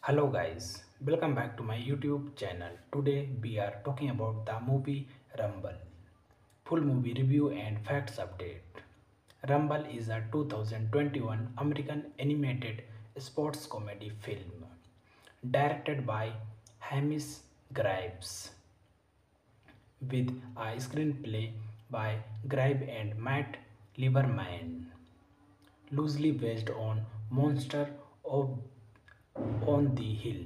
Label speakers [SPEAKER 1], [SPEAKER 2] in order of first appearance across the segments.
[SPEAKER 1] Hello guys, welcome back to my YouTube channel. Today we are talking about the movie Rumble. Full movie review and facts update. Rumble is a 2021 American animated sports comedy film directed by Hamish Graves with a screenplay by Grabe and Matt Lieberman, loosely based on Monster of on the Hill,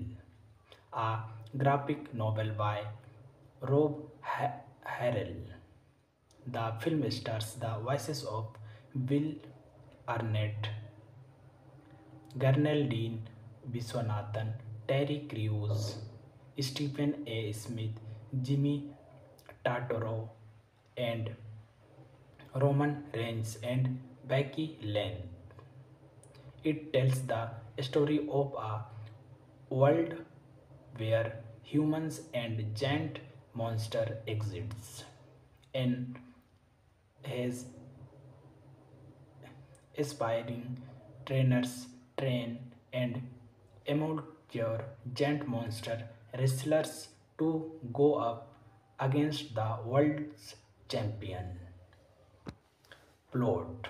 [SPEAKER 1] a graphic novel by Rob Harrell. The film stars the voices of Will Arnett, Gernell Dean Viswanathan, Terry Crews, Stephen A. Smith, Jimmy Tartaro, and Roman Reigns and Becky Lane. It tells the story of a world where humans and giant monster exists and has aspiring trainers train and amateur giant monster wrestlers to go up against the world's champion. Plot: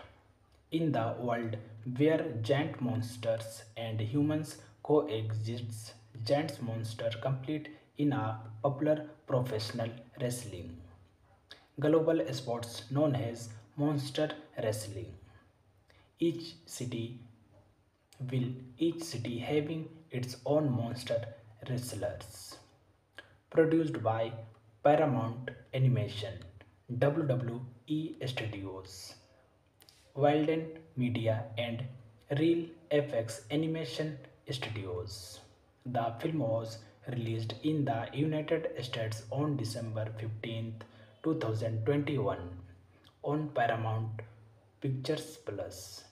[SPEAKER 1] in the world where giant monsters and humans coexist, giant monsters compete in a popular professional wrestling global sports known as monster wrestling. Each city will each city having its own monster wrestlers. Produced by Paramount Animation, WWE Studios, Walden Media and Real FX Animation Studios. The film was released in the United States on December 15th, 2021 on Paramount Pictures Plus.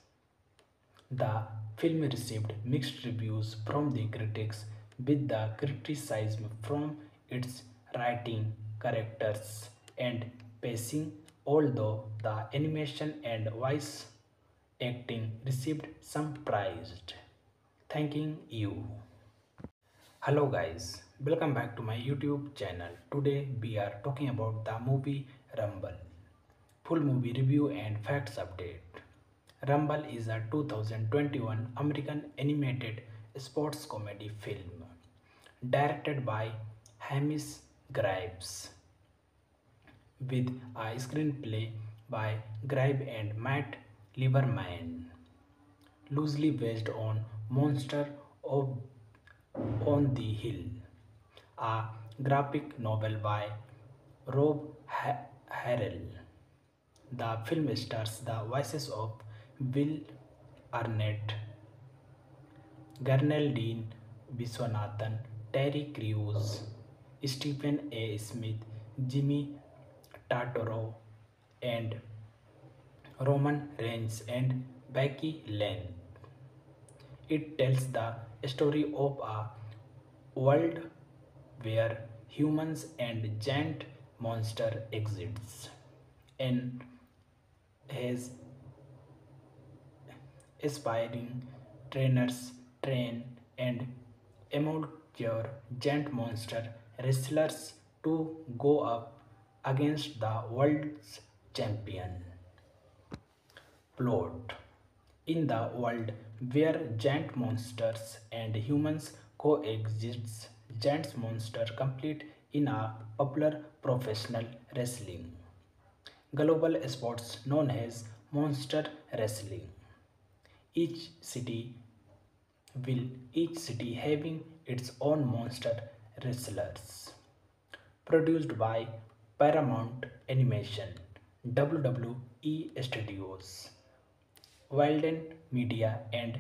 [SPEAKER 1] The film received mixed reviews from the critics, with the criticism from its writing, characters, and pacing, although the animation and voice acting received some praise. Thanking you. Hello guys, welcome back to my YouTube channel. Today we are talking about the movie Rumble. Full movie review and facts update. Rumble is a 2021 American animated sports comedy film directed by Hamish Graves with a screenplay by Grabe and Matt Lieberman, loosely based on Monster of on the Hill, a graphic novel by Rob Harrell. The film stars the voices of Will Arnett, Gernell Dean Viswanathan, Terry Crews, Stephen A. Smith, Jimmy Tartaro, and Roman Reigns and Becky Lane. It tells the story of a world where humans and giant monster exists and has aspiring trainers train and amateur giant monster wrestlers to go up against the world's champion. Plot: in the world where giant monsters and humans coexist, giant monsters compete in a popular professional wrestling global sports known as monster wrestling. Each city each city having its own monster wrestlers. Produced by Paramount Animation, WWE Studios, Walden Media and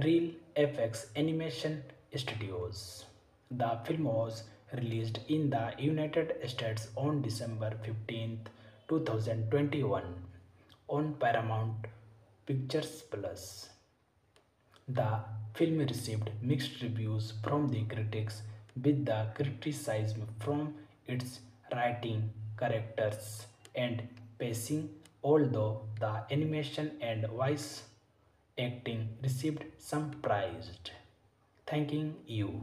[SPEAKER 1] Real FX Animation Studios. The film was released in the United States on December 15th, 2021 on Paramount Pictures Plus. The film received mixed reviews from the critics, with the criticism from its writing, characters, and pacing, although the animation and voice acting received some praise. thanking you.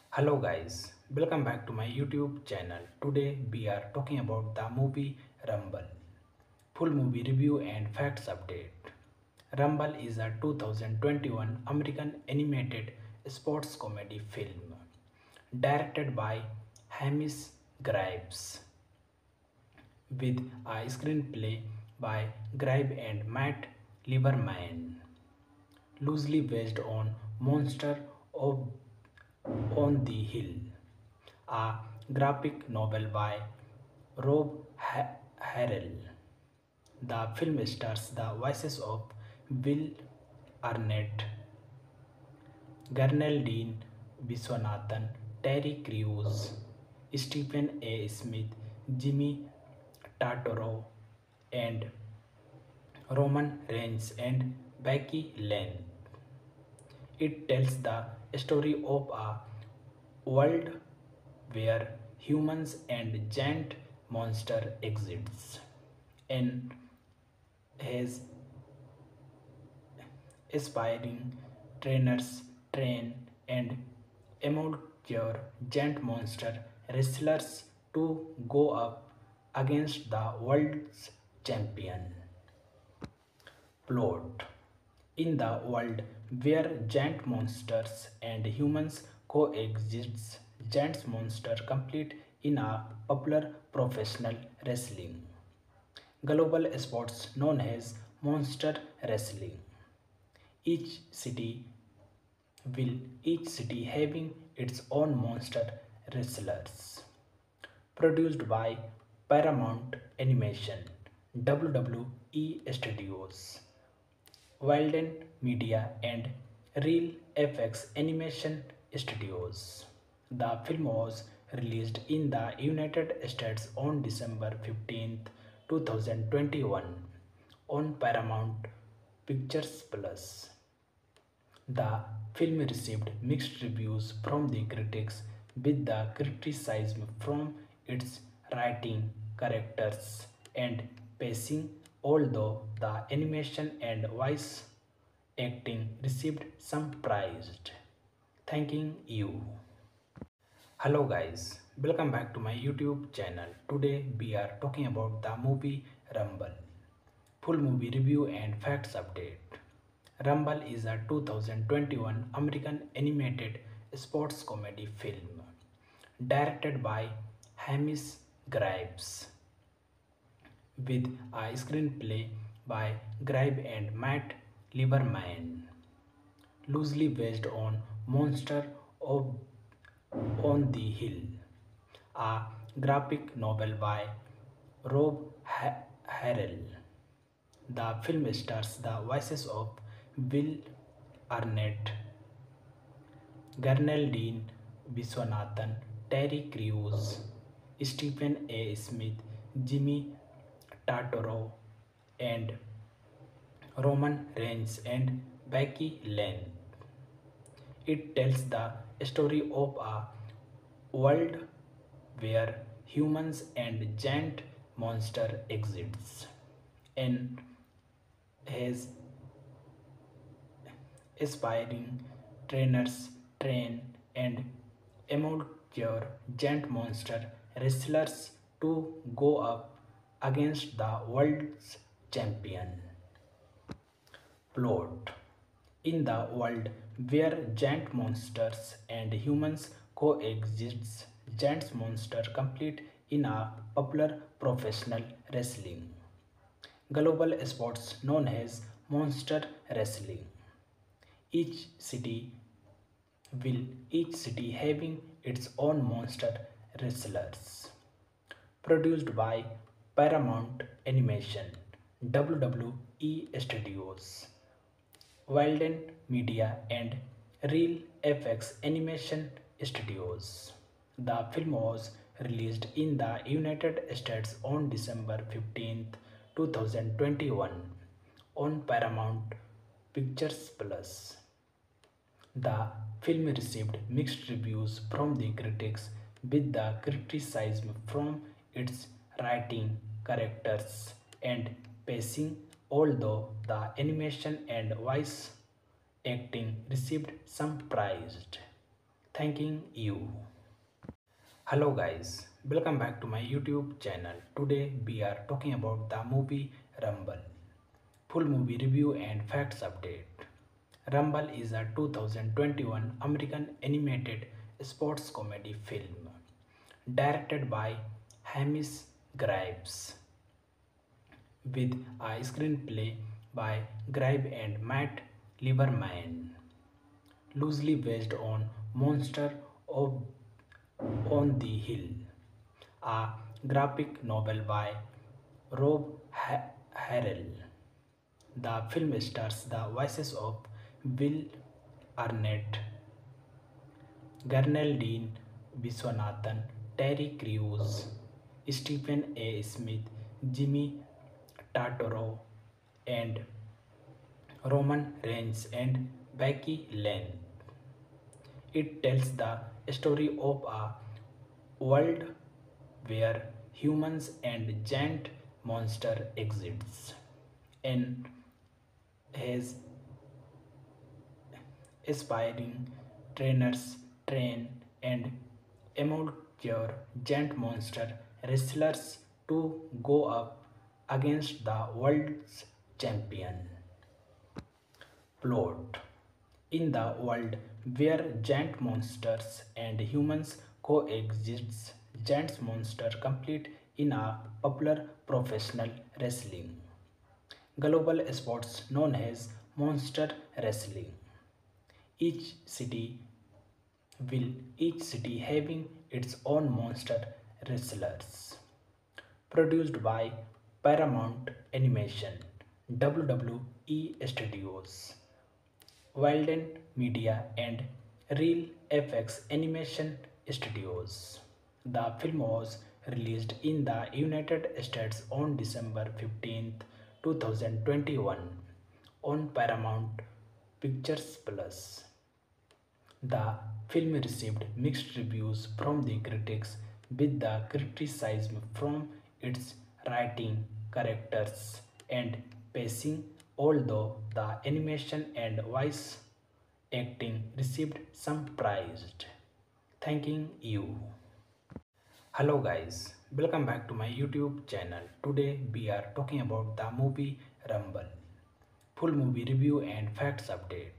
[SPEAKER 1] Hello guys, welcome back to my YouTube channel. Today we are talking about the movie Rumble. Full movie review and facts update. Rumble is a 2021 American animated sports comedy film directed by Hamish Graves with a screenplay by Grabe and Matt Lieberman, loosely based on Monster of on the Hill, a graphic novel by Rob Harrell. The film stars the voices of Will Arnett, Gernell Dean Viswanathan, Terry Crews, Stephen A. Smith, Jimmy Tartaro, and Roman Reigns and Becky Lynn. It tells the story of a world where humans and giant monster exists and has aspiring trainers train and amateur giant monster wrestlers to go up against the world's champion. Plot: in the world where giant monsters and humans coexist, giant monsters compete in a popular professional wrestling global sports known as monster wrestling. Each city each city having its own monster wrestlers. Produced by Paramount Animation, WWE Studios, Walden Media and Real FX Animation Studios. The film was released in the United States on December 15th, 2021 on Paramount Pictures Plus. The film received mixed reviews from the critics, with the criticism from its writing, characters, and pacing, although the animation and voice acting received some praise. Thanking you. Hello guys, welcome back to my YouTube channel. Today we are talking about the movie Rumble. Full movie review and facts update. Rumble is a 2021 American animated sports comedy film directed by Hamish Graves with a screenplay by Grabe and Matt Lieberman, loosely based on Monster of on the Hill, a graphic novel by Rob Harrell. The film stars the voices of Will Arnett, Gernell Dean Viswanathan, Terry Crews, Stephen A. Smith, Jimmy Tartaro, and Roman Reigns and Becky Lynn. It tells the story of a world where humans and giant monster exists and has aspiring trainers train and amateur giant monster wrestlers to go up against the world's champion. Plot: in the world where giant monsters and humans coexist, giant monsters compete in a popular professional wrestling global sports known as monster wrestling. Each city each city having its own monster wrestlers. Produced by Paramount Animation, WWE Studios, Walden Media and Real FX Animation Studios. The film was released in the United States on December 15th, 2021 on Paramount Pictures Plus. The film received mixed reviews from the critics, with the criticism from its writing, characters, and pacing, although the animation and voice acting received some praise. Thanking you. Hello guys, welcome back to my YouTube channel. Today we are talking about the movie Rumble. Full movie review and facts update. Rumble is a 2021 American animated sports comedy film directed by Hamish Graves with a screenplay by Graves and Matt Lieberman, loosely based on Monster of on the Hill, a graphic novel by Rob Harrell. The film stars the voices of Will Arnett, Gernell Dean Viswanathan, Terry Crews, Stephen A. Smith, Jimmy Tartaro, and Roman Reigns and Becky Lane. It tells the story of a world where humans and giant monster exists and has aspiring trainers train and amateur giant monster wrestlers to go up against the world's champion. Plot: in the world where giant monsters and humans coexist, giant monsters compete in a popular professional wrestling global sports known as monster wrestling. Each city each city having its own monster wrestlers. Produced by Paramount Animation, WWE Studios, Walden Media and Real FX Animation Studios. The film was released in the United States on December 15th, 2021 on Paramount Pictures Plus. The film received mixed reviews from the critics, with the criticism from its writing, characters, and pacing, although the animation and voice acting received some praise. Thanking you. Hello guys, welcome back to my YouTube channel. Today we are talking about the movie Rumble. Full movie review and facts update.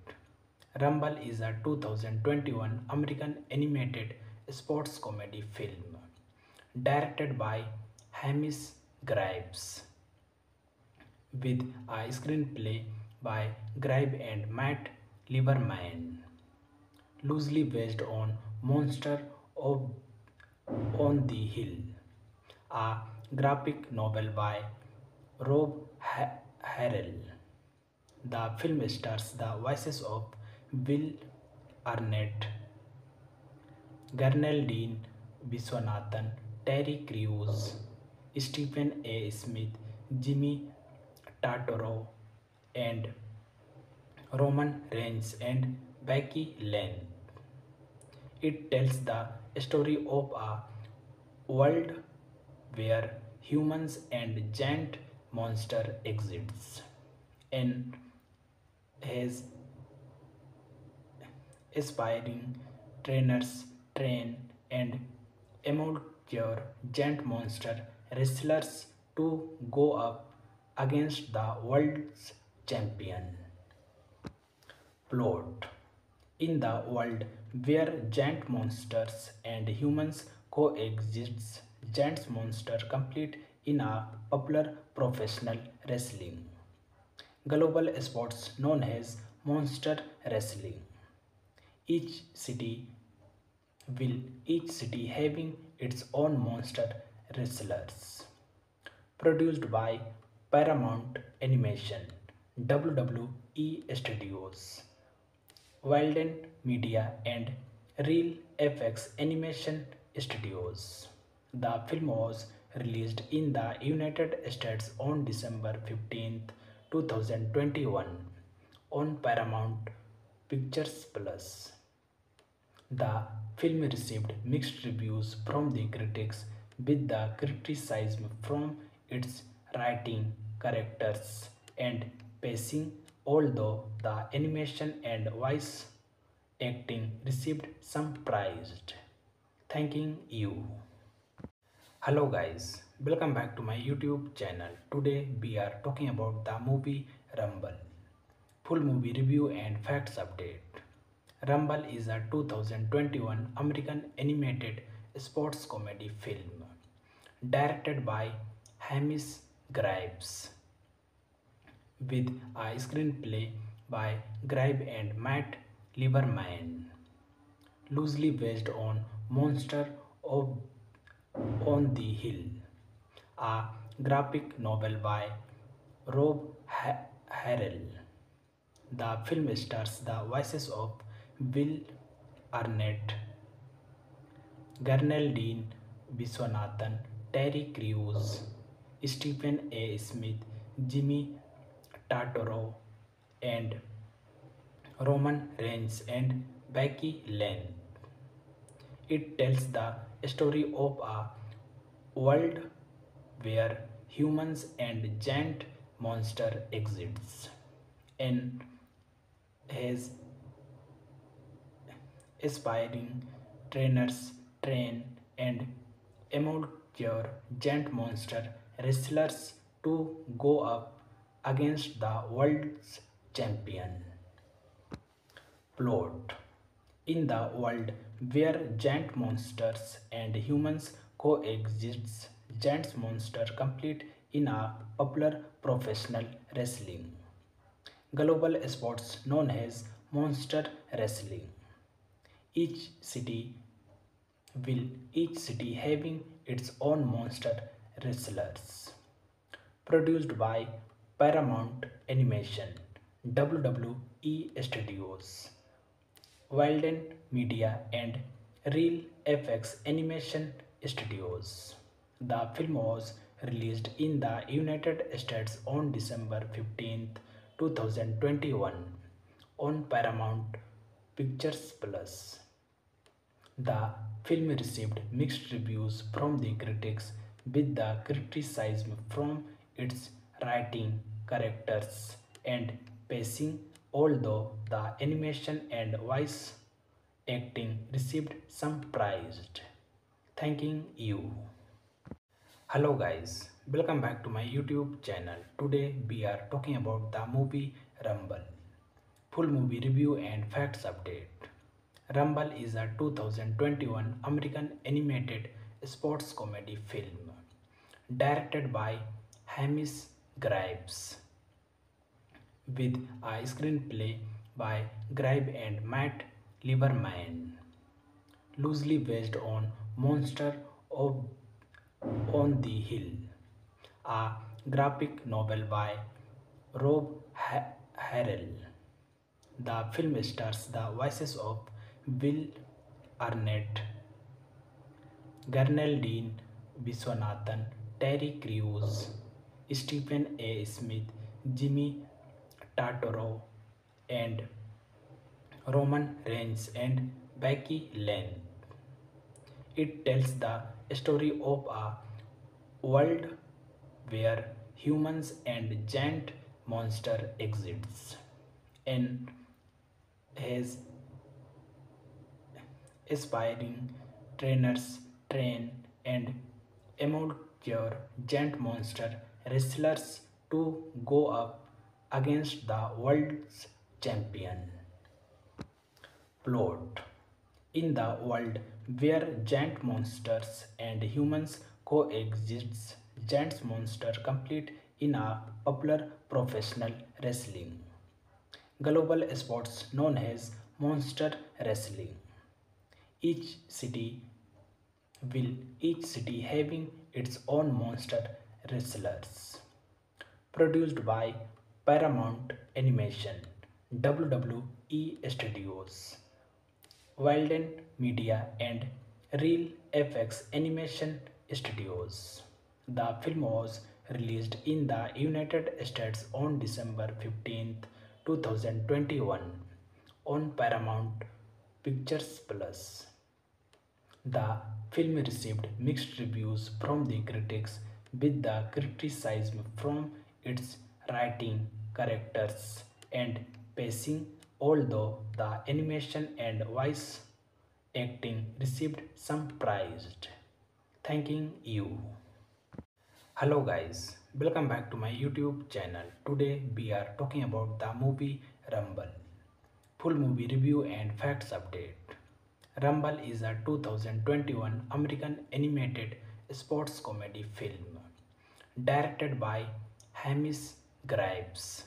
[SPEAKER 1] Rumble is a 2021 American animated sports comedy film directed by Hamish Graves with a screenplay by Graves and Matt Lieberman, loosely based on Monster of on the Hill, a graphic novel by Rob Harrell. The film stars the voices of Will Arnett, Gernell Dean Viswanathan, Terry Crews, Stephen A. Smith, Jimmy Tartaro, and Roman Reigns and Becky Lane. It tells the story of a world where humans and giant monster exists and has aspiring trainers train and amateur giant monster wrestlers to go up against the world's champion. Plot: in the world where giant monsters and humans coexist, giant monsters compete in a popular professional wrestling global sports known as monster wrestling. Each city each city having its own monster wrestlers. Produced by Paramount Animation, WWE Studios, Walden Media and Real FX Animation Studios. The film was released in the United States on December 15th, 2021 on Paramount Pictures Plus. The film received mixed reviews from the critics, with the criticism from its writing, characters, and pacing, although the animation and voice acting received some praise. Thanking you. Hello guys, welcome back to my YouTube channel. Today we are talking about the movie Rumble. Full movie review and facts update. Rumble is a 2021 American animated sports comedy film directed by Hamish Graves with a screenplay by Grabe and Matt Lieberman, loosely based on Monster of on the Hill, a graphic novel by Rob Harrell. The film stars the voices of Will Arnett, Gernaldine Viswanathan, Terry Crews, Stephen A. Smith, Jimmy Tartaro, and Roman Reigns and Becky Lynch. It tells the story of a world where humans and giant monster exists and has aspiring trainers train and amateur giant monster wrestlers to go up against the world's champion. Plot: in the world where giant monsters and humans coexist, giant monsters compete in a popular professional wrestling global sports known as monster wrestling. Each city each city having its own monster wrestlers. Produced by Paramount Animation, WWE Studios, Walden Media and Real FX Animation Studios. The film was released in the United States on December 15th, 2021 on Paramount Pictures Plus. The film received mixed reviews from the critics, with the criticism from its writing, characters, and pacing, although the animation and voice acting received some praise. Thanking you. Hello guys, welcome back to my YouTube channel. Today we are talking about the movie Rumble. Full movie review and facts update. Rumble is a 2021 American animated sports comedy film directed by Hamish Graves with a screenplay by Grabe and Matt Lieberman, loosely based on Monster of on the Hill, a graphic novel by Rob Harrell. The film stars the voices of Will Arnett, Gernaldine Viswanathan, Terry Crews, Stephen A. Smith, Jimmy Tartaro, and Roman Reigns and Becky Lynch. It tells the story of a world where humans and giant monster exists and has aspiring trainers train and amateur giant monster wrestlers to go up against the world's champion. Plot: in the world where giant monsters and humans coexist, giant monsters compete in a popular professional wrestling global sports known as monster wrestling. Each city each city having its own monster wrestlers. Produced by Paramount Animation, WWE Studios, Walden Media and Real FX Animation Studios. The film was released in the United States on December 15th, 2021 on Paramount Pictures Plus. The film received mixed reviews from the critics, with the criticism from its writing, characters, and pacing, although the animation and voice acting received some praise. Thanking you. Hello guys, welcome back to my YouTube channel. Today we are talking about the movie Rumble. Full movie review and facts update. Rumble is a 2021 American animated sports comedy film directed by Hamish Graves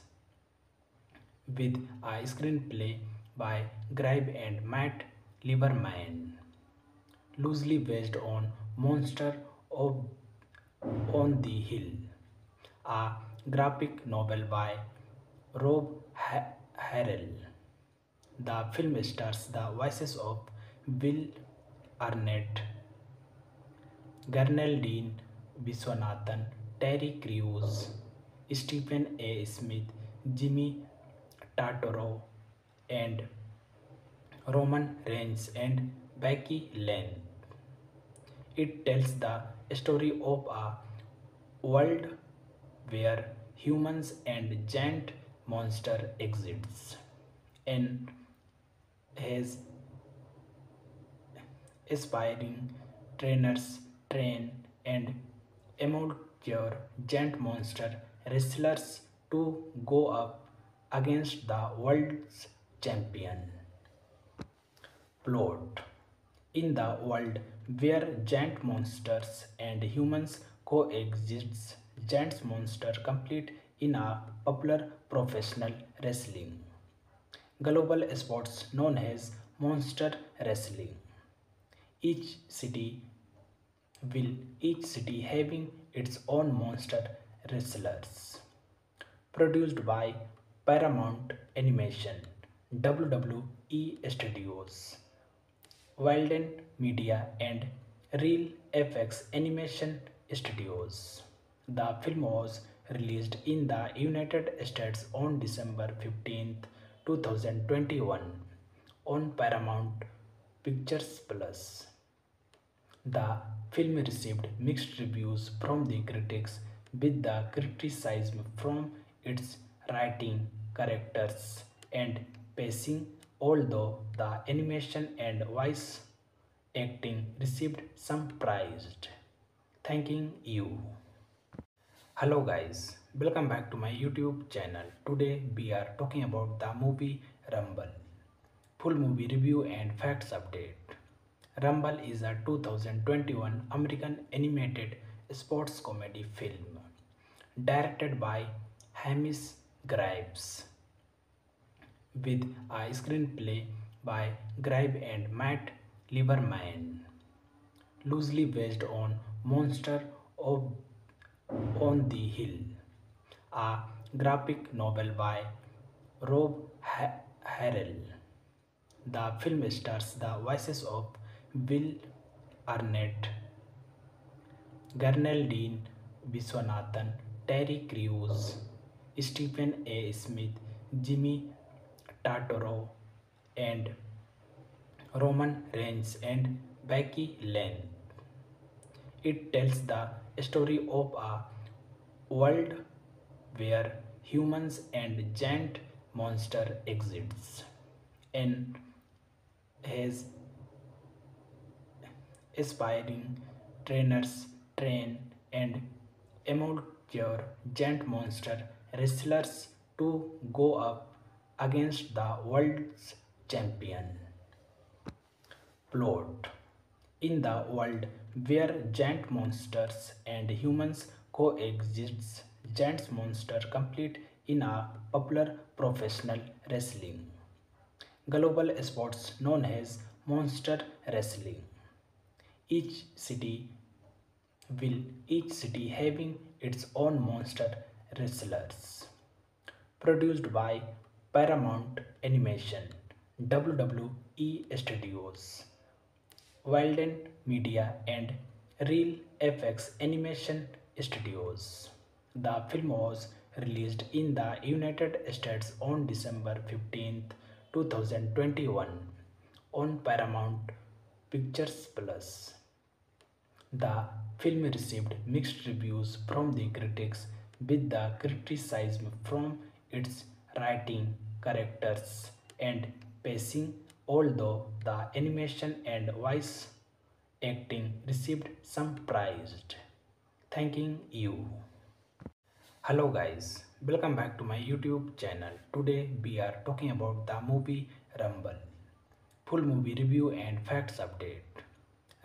[SPEAKER 1] with a screenplay by Grabe and Matt Lieberman, loosely based on Monster of on the Hill, a graphic novel by Rob Harrell. The film stars the voices of Will Arnett, Gernaldine Viswanathan, Terry Crews, Stephen A. Smith, Jimmy Tartaro, and Roman Reigns and Becky Lynn. It tells the story of a world where humans and giant monster exists and has aspiring trainers train and amateur giant monster wrestlers to go up against the world's champion. Plot: in the world where giant monsters and humans coexist, giant monsters compete in a popular professional wrestling global sports known as monster wrestling. Each city each city having its own monster wrestlers. Produced by Paramount Animation, WWE Studios, Wilden Media and Real FX Animation Studios. The film was released in the United States on December 15th, 2021 on Paramount Pictures Plus. The film received mixed reviews from the critics, with the criticism from its writing, characters, and pacing, although the animation and voice acting received some praise. Thanking you. Hello guys, welcome back to my YouTube channel. Today we are talking about the movie Rumble. Full movie review and facts update. Rumble is a 2021 American animated sports comedy film directed by Hamish Graves with a screenplay by Grabe and Matt Lieberman, loosely based on Monster of on the Hill, a graphic novel by Rob Harrell. The film stars the voices of Will Arnett, Gernaldine Viswanathan, Terry Crews, Stephen A. Smith, Jimmy Tartaro, and Roman Reigns and Becky Lynn. It tells the story of a world where humans and giant monster exists and has aspiring trainers train and amateur giant monster wrestlers to go up against the world's champion. Plot: in the world where giant monsters and humans coexist, giant monsters compete in a popular professional wrestling global sports known as monster wrestling. Each city each city having its own monster wrestlers. Produced by Paramount Animation, WWE Studios, Wilden Media and Real FX Animation Studios. The film was released in the United States on December 15th, 2021 on Paramount Pictures Plus. The film received mixed reviews from the critics, with the criticism from its writing, characters, and pacing, although the animation and voice acting received some praise. Thanking you. Hello guys, welcome back to my YouTube channel. Today we are talking about the movie Rumble. Full movie review and facts update.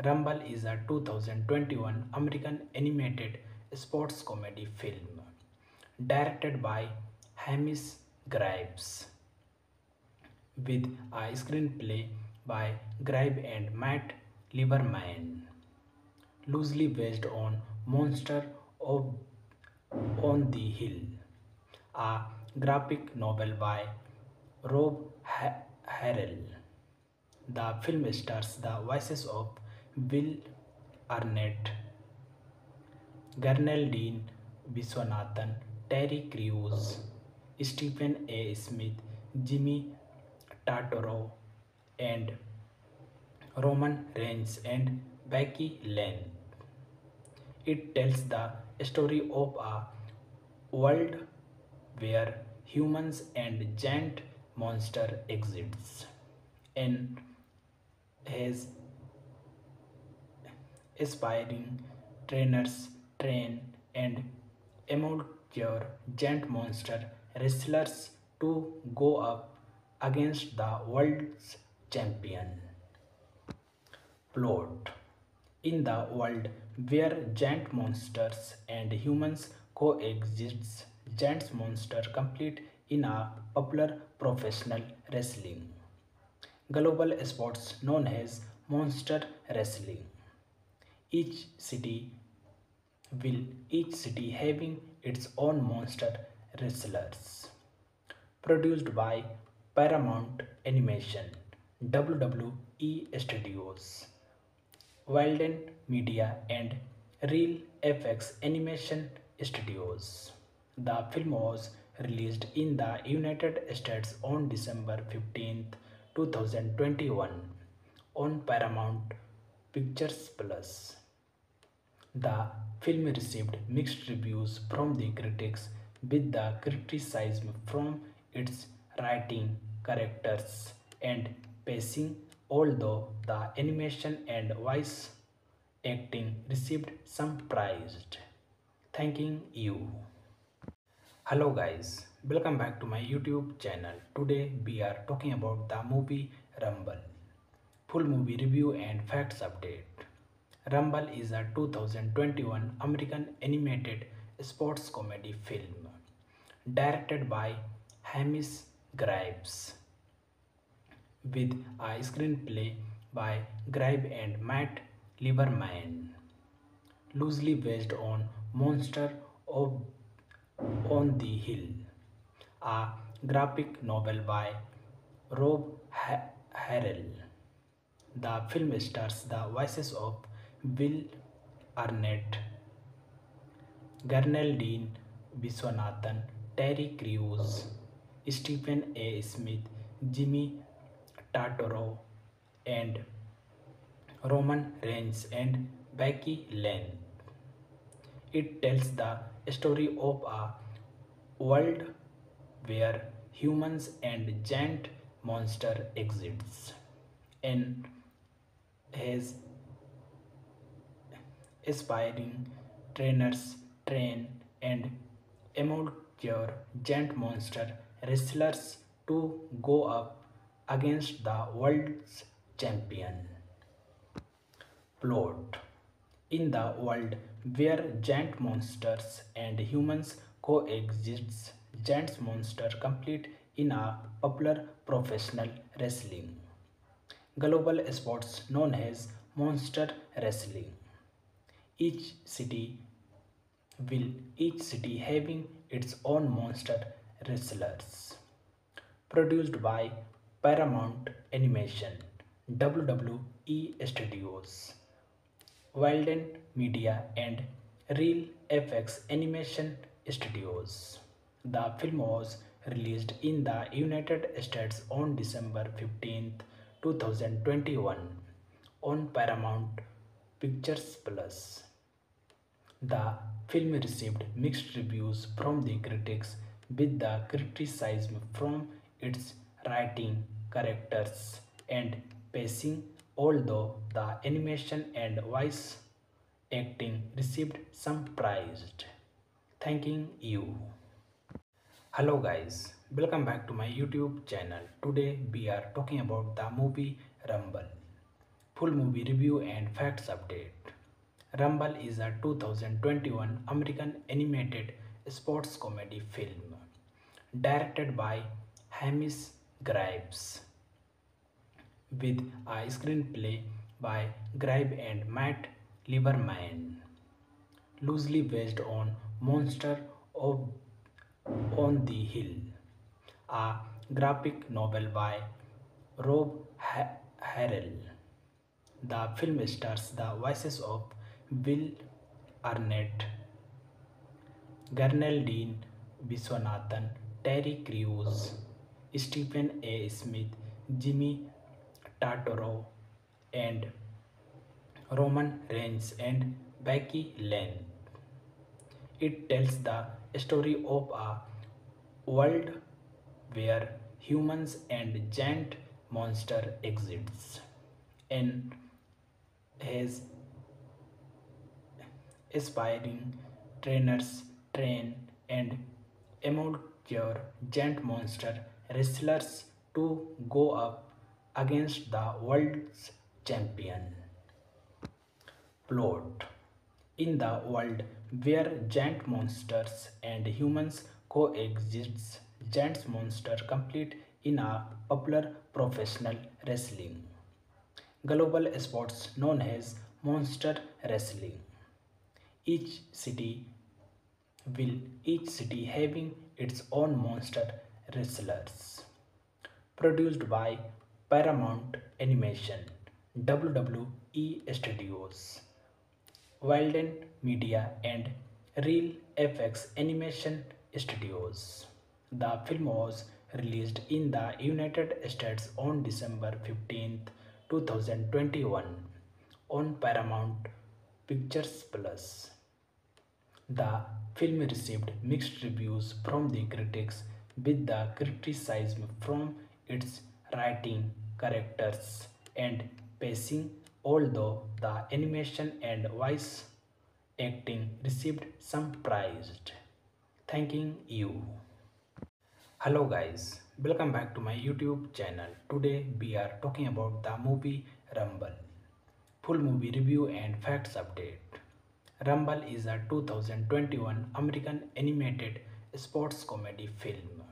[SPEAKER 1] Rumble is a 2021 American animated sports comedy film directed by Hamish Graves with a screenplay by Grabe and Matt Lieberman, loosely based on Monster of on the Hill, a graphic novel by Rob Harrell. The film stars the voices of Will Arnett, Gernaldine Viswanathan, Terry Crews, Stephen A. Smith, Jimmy Tartaro, and Roman Reigns and Becky Lynn. It tells the story of a world where humans and giant monster exists and has aspiring trainers train and amateur giant monster wrestlers to go up against the world's champion. Plot: in the world where giant monsters and humans coexist, giant monsters compete in a popular professional wrestling global sports known as monster wrestling. Each city each city having its own monster wrestlers. Produced by Paramount Animation, WWE Studios, Walden Media and Real FX Animation Studios. The film was released in the United States on December 15th, 2021 on Paramount Pictures Plus. The film received mixed reviews from the critics, with the criticism from its writing, characters, and pacing, although the animation and voice acting received some praise. Thanking you. Hello guys, welcome back to my YouTube channel. Today we are talking about the movie Rumble. Full movie review and facts update. Rumble is a 2021 American animated sports comedy film directed by Hamish Graves with a screenplay by Grabe and Matt Lieberman, loosely based on Monster of on the Hill, a graphic novel by Rob Harrell. The film stars the voices of Will Arnett, Gernaldine Viswanathan, Terry Crews, Stephen A. Smith, Jimmy Tartaro, and Roman Reigns and Becky Lynn. It tells the story of a world where humans and giant monster exists and has aspiring trainers train and amateur giant monster wrestlers to go up against the world's champion. Plot: in the world where giant monsters and humans coexist, giant monsters compete in a popular professional wrestling global sports known as monster wrestling. Each city each city having its own monster wrestlers. Produced by Paramount Animation, WWE Studios, Walden Media and Real FX Animation Studios. The film was released in the United States on December 15th, 2021 on Paramount Pictures Plus. The film received mixed reviews from the critics, with the criticism from its writing, characters, and pacing, although the animation and voice acting received some praise. Thanking you. Hello guys, welcome back to my YouTube channel. Today we are talking about the movie Rumble. Full movie review and facts update. Rumble is a 2021 American animated sports comedy film directed by Hamish Graves with a screenplay by Graves and Matt Lieberman, loosely based on Monster of on the Hill, a graphic novel by Rob Harrell. The film stars the voices of Will Arnett, Gernaldine Viswanathan, Terry Crews, Stephen A. Smith, Jimmy Tartaro, and Roman Reigns and Becky Lynn. It tells the story of a world where humans and giant monster exists and has aspiring trainers train and amateur giant monster wrestlers to go up against the world's champion. Plot: in the world where giant monsters and humans coexist, giant monsters compete in a popular professional wrestling global sports known as monster wrestling. Each city each city having its own monster wrestlers. Produced by Paramount Animation, WWE Studios, Wilden Media and Real FX Animation Studios. The film was released in the United States on December 15th, 2021 on Paramount Pictures Plus. The film received mixed reviews from the critics, with the criticism from its writing, characters, and pacing, although the animation and voice acting received some praise. Thanking you. Hello guys, welcome back to my YouTube channel. Today we are talking about the movie Rumble. Full movie review and facts update. Rumble is a 2021 American animated sports comedy film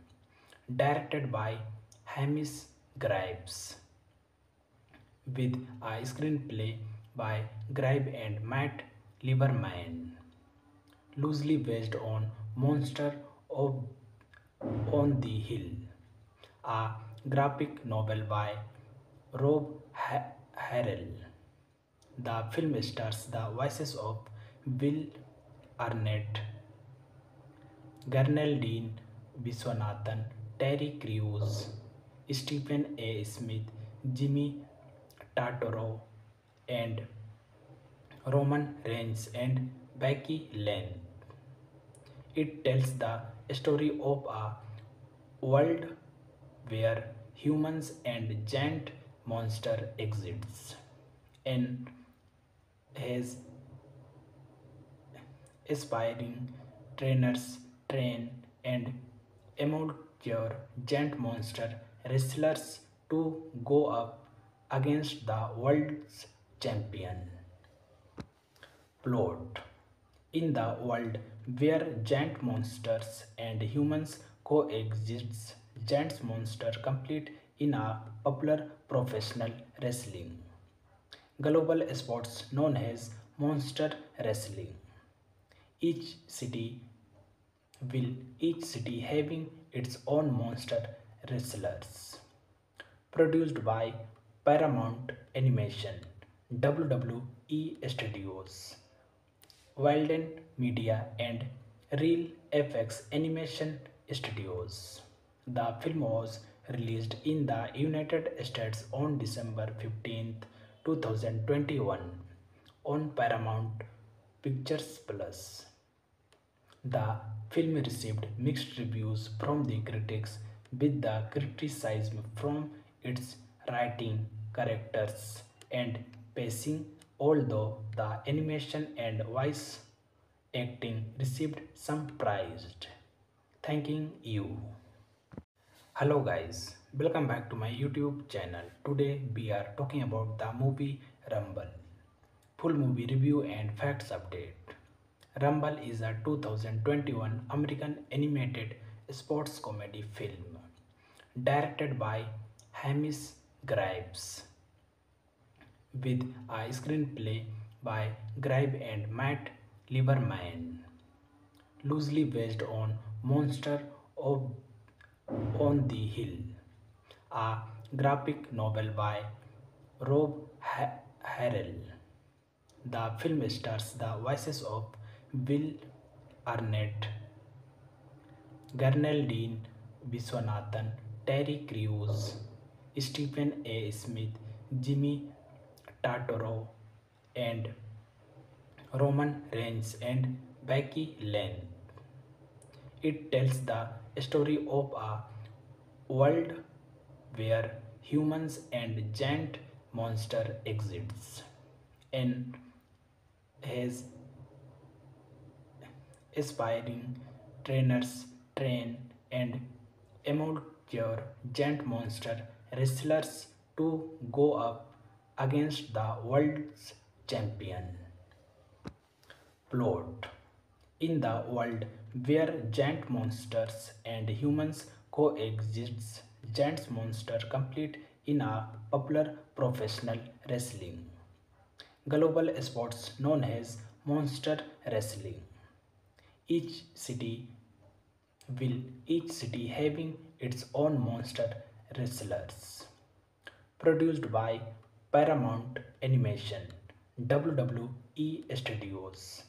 [SPEAKER 1] directed by Hamish Graves with a screenplay by Graves and Matt Lieberman, loosely based on Monster of on the Hill, a graphic novel by Rob Harrell. The film stars the voices of Will Arnett, Gernaldine Viswanathan, Terry Crews, Stephen A. Smith, Jimmy Tartaro, and Roman Reigns and Becky Lynn. It tells the story of a world where humans and giant monster exists and has aspiring trainers train and amateur giant monster wrestlers to go up against the world's champion. Plot: in the world where giant monsters and humans coexist, giant monsters compete in a popular professional wrestling global sports known as monster wrestling. Each city each city having its own monster wrestlers. Produced by Paramount Animation, WWE Studios, Wilden Media and Real FX Animation Studios. The film was released in the United States on December 15th, 2021 on Paramount Pictures Plus. The film received mixed reviews from the critics, with the criticism from its writing, characters, and pacing, although the animation and voice acting received some praise. Thanking you. Hello guys, welcome back to my YouTube channel. Today we are talking about the movie Rumble. Full movie review and facts update. Rumble is a 2021 American animated sports comedy film directed by Hamish Graves with a screenplay by Graves and Matt Lieberman, loosely based on Monster of on the Hill, a graphic novel by Rob Harrell. The film stars the voices of Will Arnett, Gernaldine Viswanathan, Terry Crews, Stephen A. Smith, Jimmy Tartaro, and Roman Reigns and Becky Lynn. It tells the story of a world where humans and giant monster exists and has aspiring trainers train and amateur giant monster wrestlers to go up against the world's champion. Plot. In the world where giant monsters and humans coexist, giant monsters compete in a popular professional wrestling global sports known as monster wrestling. Each city each city having its own monster wrestlers. Produced by Paramount Animation, WWE Studios,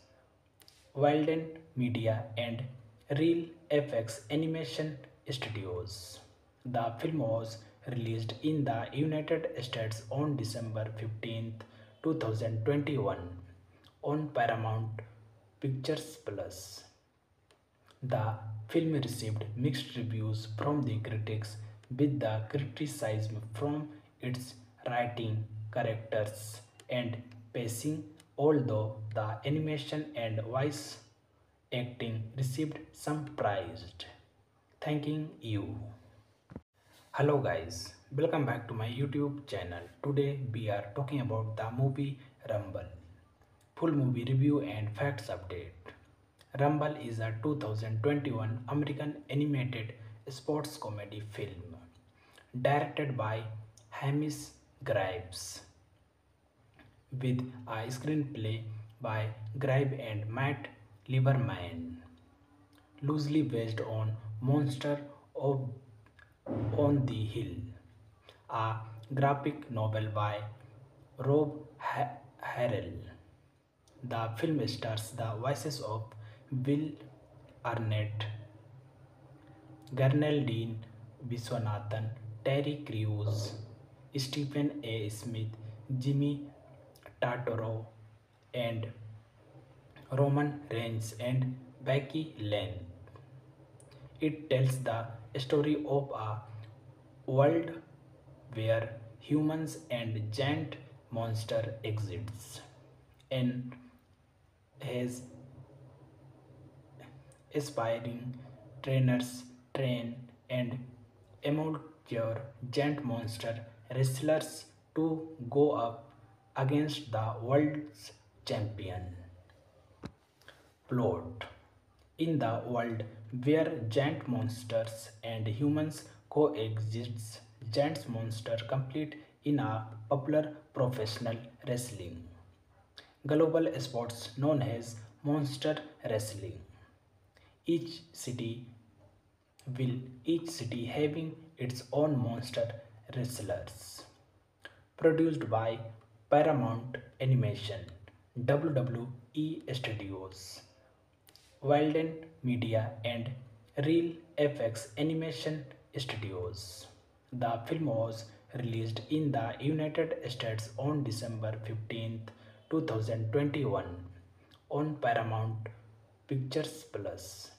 [SPEAKER 1] Walden Media and Real FX Animation Studios. The film was released in the United States on December 15th, 2021 on Paramount Pictures Plus. The film received mixed reviews from the critics, with the criticism from its writing, characters, and pacing, although the animation and voice acting received some praise. Thanking you. Hello guys, welcome back to my YouTube channel. Today we are talking about the movie Rumble. Full movie review and facts update. Rumble is a 2021 American animated sports comedy film directed by Hamish Graves with a screenplay by Graves and Matt Lieberman, loosely based on Monster of on the Hill, a graphic novel by Rob Harrell. The film stars the voices of Will Arnett, Gernaldine Viswanathan, Terry Crews, Stephen A. Smith, Jimmy Tartaro, and Roman Reigns and Becky Lynn. It tells the story of a world where humans and giant monster exists and has aspiring trainers train and amateur giant monster wrestlers to go up against the world's champion. Plot. In the world where giant monsters and humans coexist, giant monsters compete in a popular professional wrestling global sports known as monster wrestling. Each city each city having its own monster wrestlers. Produced by Paramount Animation, WWE Studios, Walden Media and Real FX Animation Studios. The film was released in the United States on December 15th, 2021 on Paramount Pictures Plus.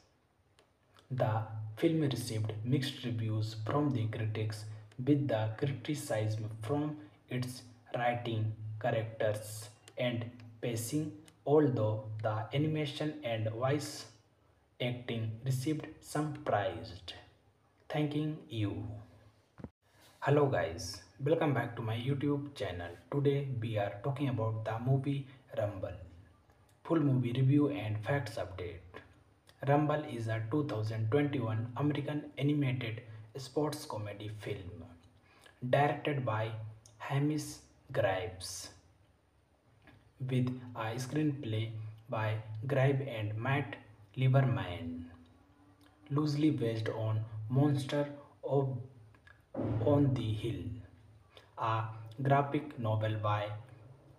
[SPEAKER 1] The film received mixed reviews from the critics, with the criticism from its writing, characters, and pacing, although the animation and voice acting received some praise. Thanking you. Hello guys, welcome back to my YouTube channel. Today we are talking about the movie Rumble. Full movie review and facts update. Rumble is a 2021 American animated sports comedy film directed by Hamish Graves with a screenplay by Graves and Matt Lieberman, loosely based on Monster of on the Hill, a graphic novel by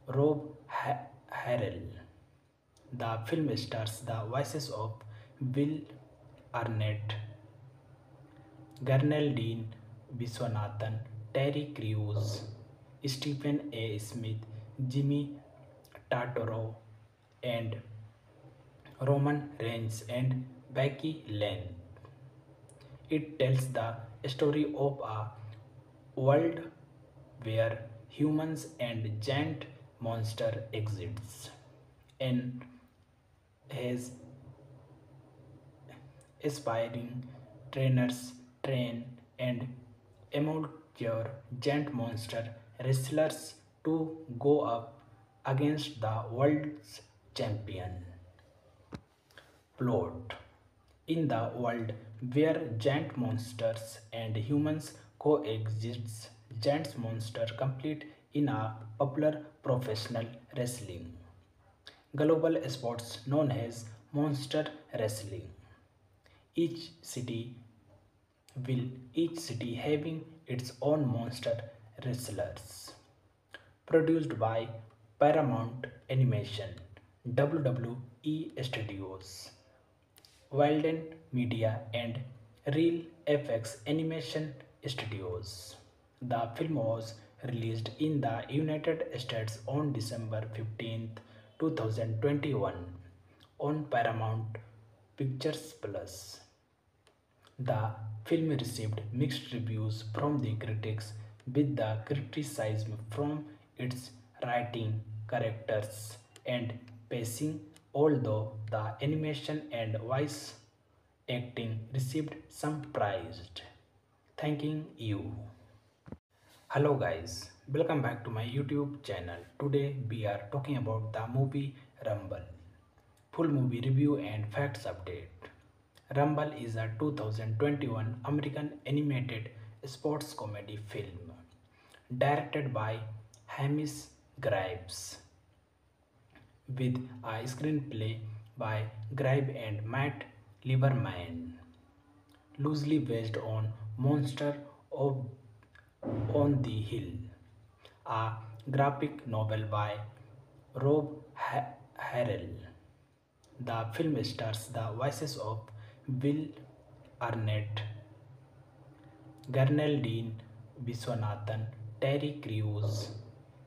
[SPEAKER 1] Rob Harrell. The film stars the voices of Will Arnett, Gernaldine Viswanathan, Terry Crews, Stephen A. Smith, Jimmy Tartaro, and Roman Reigns and Becky Lane. It tells the story of a world where humans and giant monster exists and has aspiring trainers train and amateur giant monster wrestlers to go up against the world's champion. Plot. In the world where giant monsters and humans coexist, giant monsters compete in a popular professional wrestling global sports known as monster wrestling. Each city each city having its own monster wrestlers. Produced by Paramount Animation, WWE Studios, Walden Media and Real FX Animation Studios. The film was released in the United States on December 15th, 2021 on Paramount Pictures Plus. The film received mixed reviews from the critics, with the criticism from its writing, characters, and pacing, although the animation and voice acting received some praise. Thanking you. Hello guys, welcome back to my YouTube channel. Today we are talking about the movie Rumble. Full movie review and facts update. Rumble is a 2021 American animated sports comedy film directed by Hamish Graves with a screenplay by Graves and Matt Lieberman, loosely based on Monster of on the Hill, a graphic novel by Rob Harrell. The film stars the voices of Will Arnett, Gernaldine Viswanathan, Terry Crews,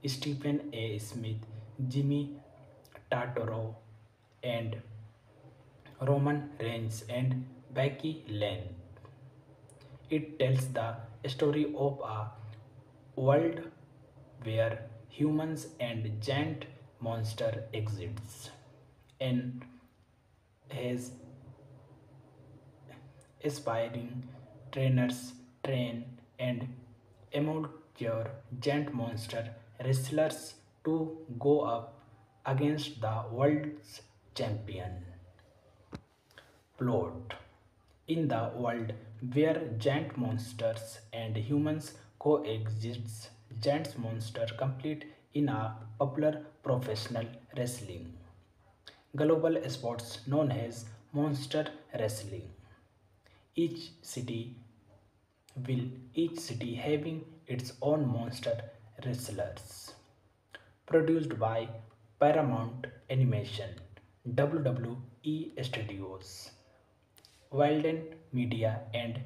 [SPEAKER 1] Stephen A. Smith, Jimmy Tartaro, and Roman Reigns and Becky Lane. It tells the story of a world where humans and giant monster exists and has aspiring trainers train and amateur giant monster wrestlers to go up against the world's champion. Plot. In the world where giant monsters and humans coexist, giant monsters compete in a popular professional wrestling global sports known as monster wrestling. Each city each city having its own monster wrestlers. Produced by Paramount Animation, WWE Studios, Walden Media and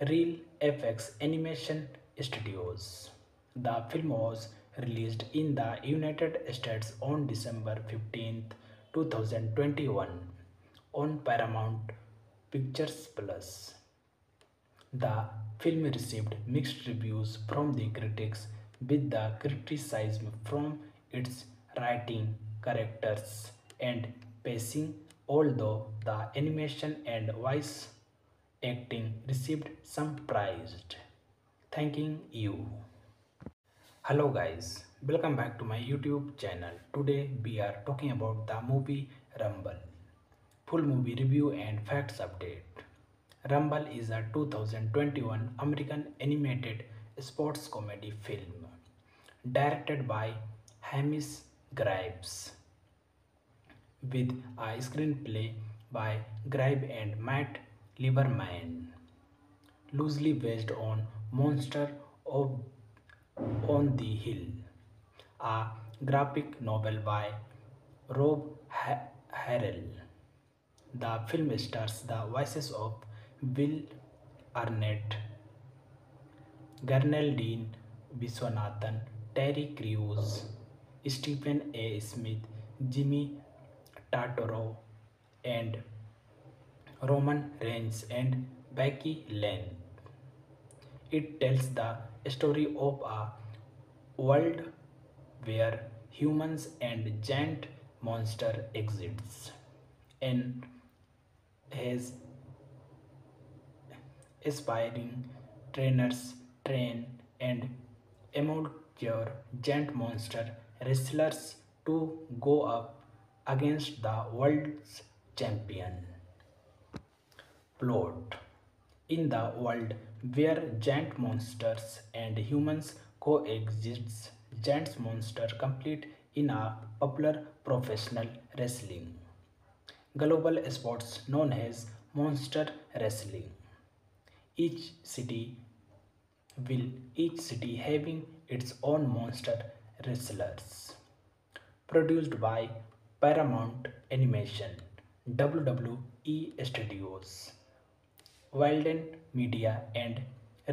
[SPEAKER 1] Real FX Animation Studios. The film was released in the United States on December 15th, 2021 on Paramount Pictures Plus. The film received mixed reviews from the critics, with the criticism from its writing, characters, and pacing, although the animation and voice acting received some praise. Thanking you. Hello guys, welcome back to my YouTube channel. Today we are talking about the movie Rumble. Full movie review and facts update. Rumble is a 2021 American animated sports comedy film directed by Hamish Graves with a screenplay by Graves and Matt Lieberman, loosely based on Monster of on the Hill, a graphic novel by Rob Harrell. The film stars the voices of Will Arnett, Gernaldine Viswanathan, Terry Crews, Stephen A. Smith, Jimmy Tartaro, and Roman Reigns and Becky Lynn. It tells the story of a world where humans and giant monster exists and has aspiring trainers train and amateur giant monster wrestlers to go up against the world's champion. Plot: in the world where giant monsters and humans coexist, giant monsters compete in a popular professional wrestling global sports known as monster wrestling. Each city each city having its own monster wrestlers. Produced by Paramount Animation, WWE Studios, Walden Media and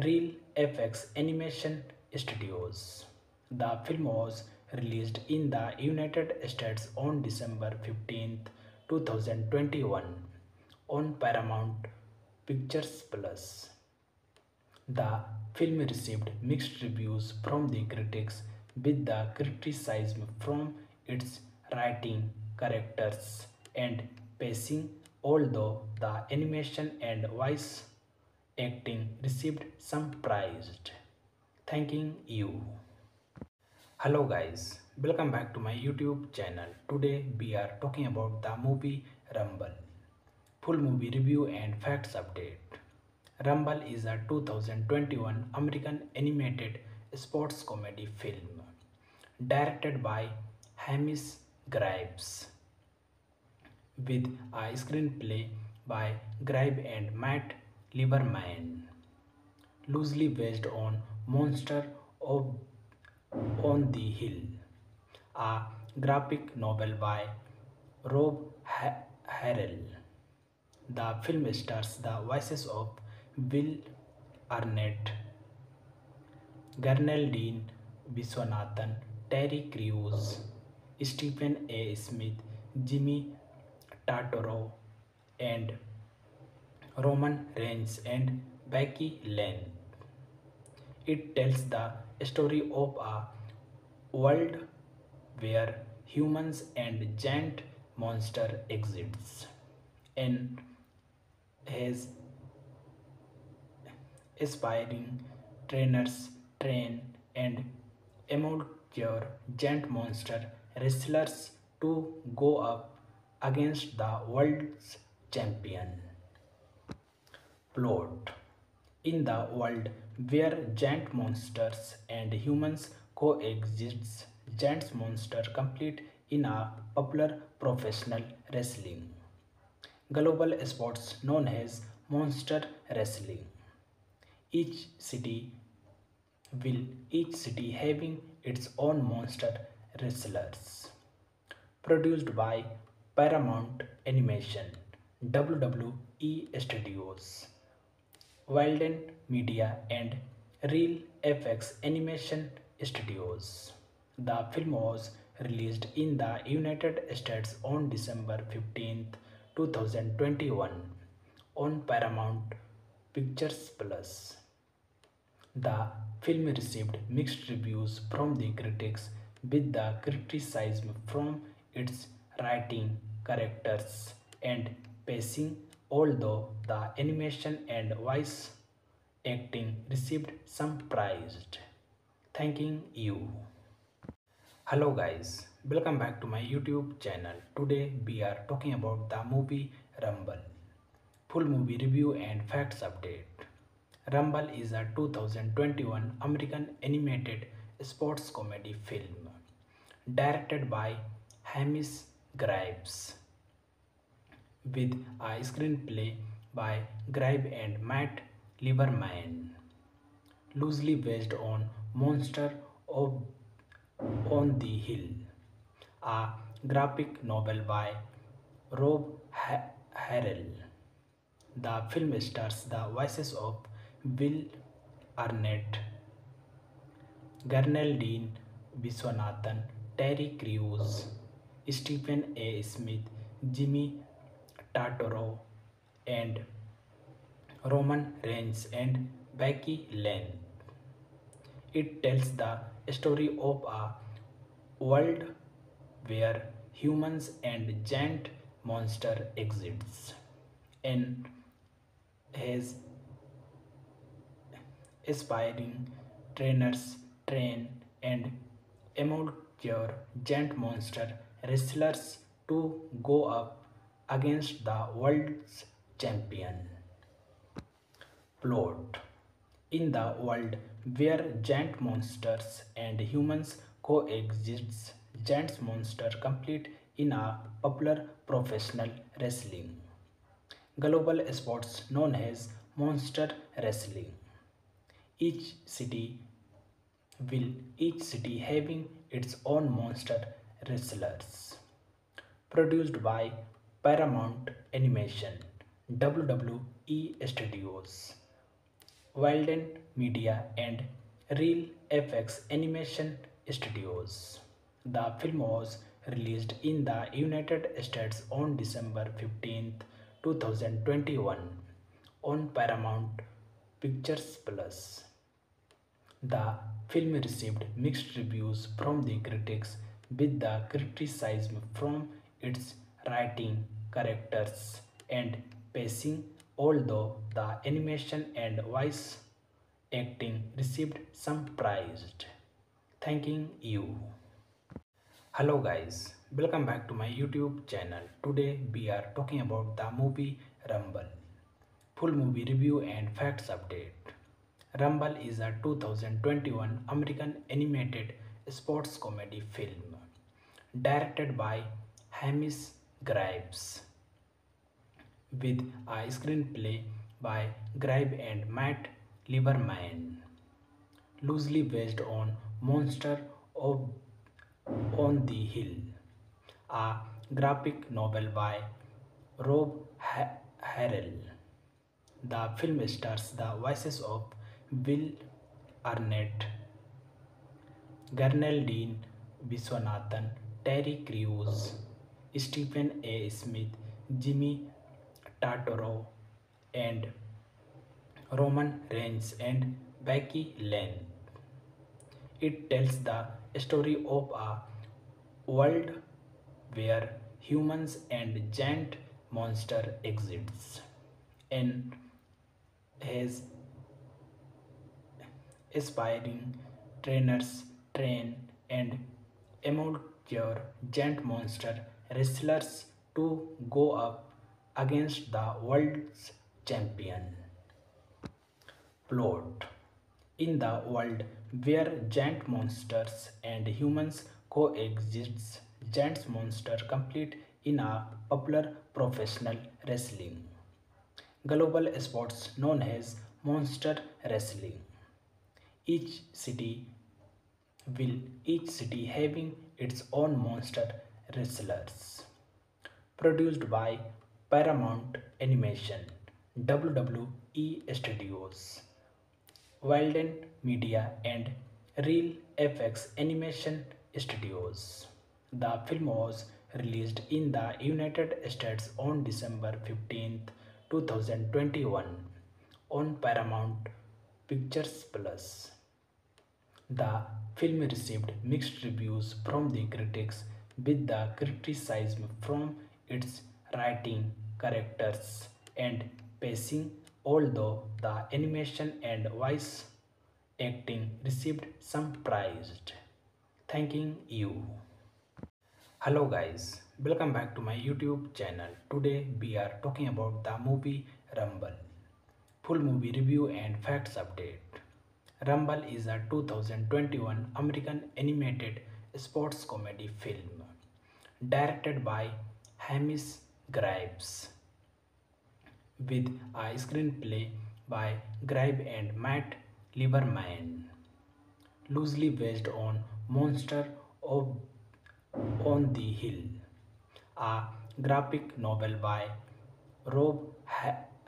[SPEAKER 1] Real FX Animation Studios. The film was released in the United States on December 15th, 2021 on Paramount Pictures Plus. The film received mixed reviews from the critics, with the criticism from its writing, characters, and pacing, although the animation and voice acting received some praise. Thanking you. Hello guys, welcome back to my YouTube channel. Today we are talking about the movie Rumble. Full movie review and facts update. Rumble is a 2021 American animated sports comedy film directed by Hamish Graves with a screenplay by Graves and Matt Lieberman, loosely based on Monster of on the Hill, a graphic novel by Rob Harrell. The film stars the voices of Will Arnett, Gernaldine Viswanathan, Terry Crews, Stephen A. Smith, Jimmy Tartaro, and Roman Reigns and Becky Lynn. It tells the story of a world where humans and giant monster exists and has aspiring trainers train and amateur giant monster wrestlers to go up against the world's champion. Plot: in the world where giant monsters and humans coexist, giant monsters compete in a popular professional wrestling global sports known as monster wrestling. Each city each city having its own monster wrestlers. Produced by Paramount Animation, WWE Studios, Walden Media and Real FX Animation Studios. The film was released in the United States on December 15th, 2021 on Paramount Pictures Plus. The film received mixed reviews from the critics, with the criticism from its writing, characters, and pacing, although the animation and voice acting received some praise. Thanking you. Hello guys, welcome back to my YouTube channel. Today we are talking about the movie Rumble. Full movie review and facts update. Rumble is a 2021 American animated sports comedy film directed by Hamish Graves with a screenplay by Graves and Matt Lieberman, loosely based on Monster of on the Hill, a graphic novel by Rob Harrell. The film stars the voices of Will Arnett, Gernaldine Viswanathan, Terry Crews, Stephen A. Smith, Jimmy Tartaro, and Roman Reigns and Becky Lynn. It tells the story of a world where humans and giant monster exists and has aspiring trainers train and amateur giant monster wrestlers to go up against the world's champion. Plot: in the world where giant monsters and humans coexist, giant monsters compete in a popular professional wrestling global sports known as monster wrestling. Each city each city having its own monster wrestlers. Produced by Paramount Animation, WWE Studios, Walden Media, and Real FX Animation Studios. The film was released in the United States on December 15th, 2021 on Paramount Pictures Plus. The film received mixed reviews from the critics, with the criticism from its writing, characters, and pacing, although the animation and voice acting received some praise. Thanking you. Hello guys, welcome back to my YouTube channel. Today we are talking about the movie Rumble. Full movie review and facts update. Rumble is a 2021 American animated sports comedy film directed by Hamish Graves with a screenplay by Graves and Matt Lieberman, loosely based on Monster of on the Hill, a graphic novel by Rob Harrell. The film stars the voices of Will Arnett, Gernaldine Viswanathan, Terry Crews, Stephen A. Smith, Jimmy Tartaro, and Roman Reigns and Becky Lynn. It tells the story of a world where humans and giant monster exists and has aspiring trainers train and amateur giant monster wrestlers to go up against the world's champion. Plot: in the world where giant monsters and humans coexist, giant monsters compete in a popular professional wrestling global sports known as monster wrestling. Each city each city having its own monster wrestlers. Produced by Paramount Animation, WWE Studios, Walden Media, and Real FX Animation Studios. The film was released in the United States on December 15th, 2021 on Paramount Pictures Plus. The film received mixed reviews from the critics, with the criticism from its writing, characters, and pacing, although the animation and voice acting received some praise. Thanking you. Hello guys, welcome back to my YouTube channel. Today we are talking about the movie Rumble. Full movie review and facts update. Rumble is a 2021 American animated sports comedy film directed by Hamish Graves with a screenplay by Graves and Matt Lieberman, loosely based on Monster of on the Hill, a graphic novel by Rob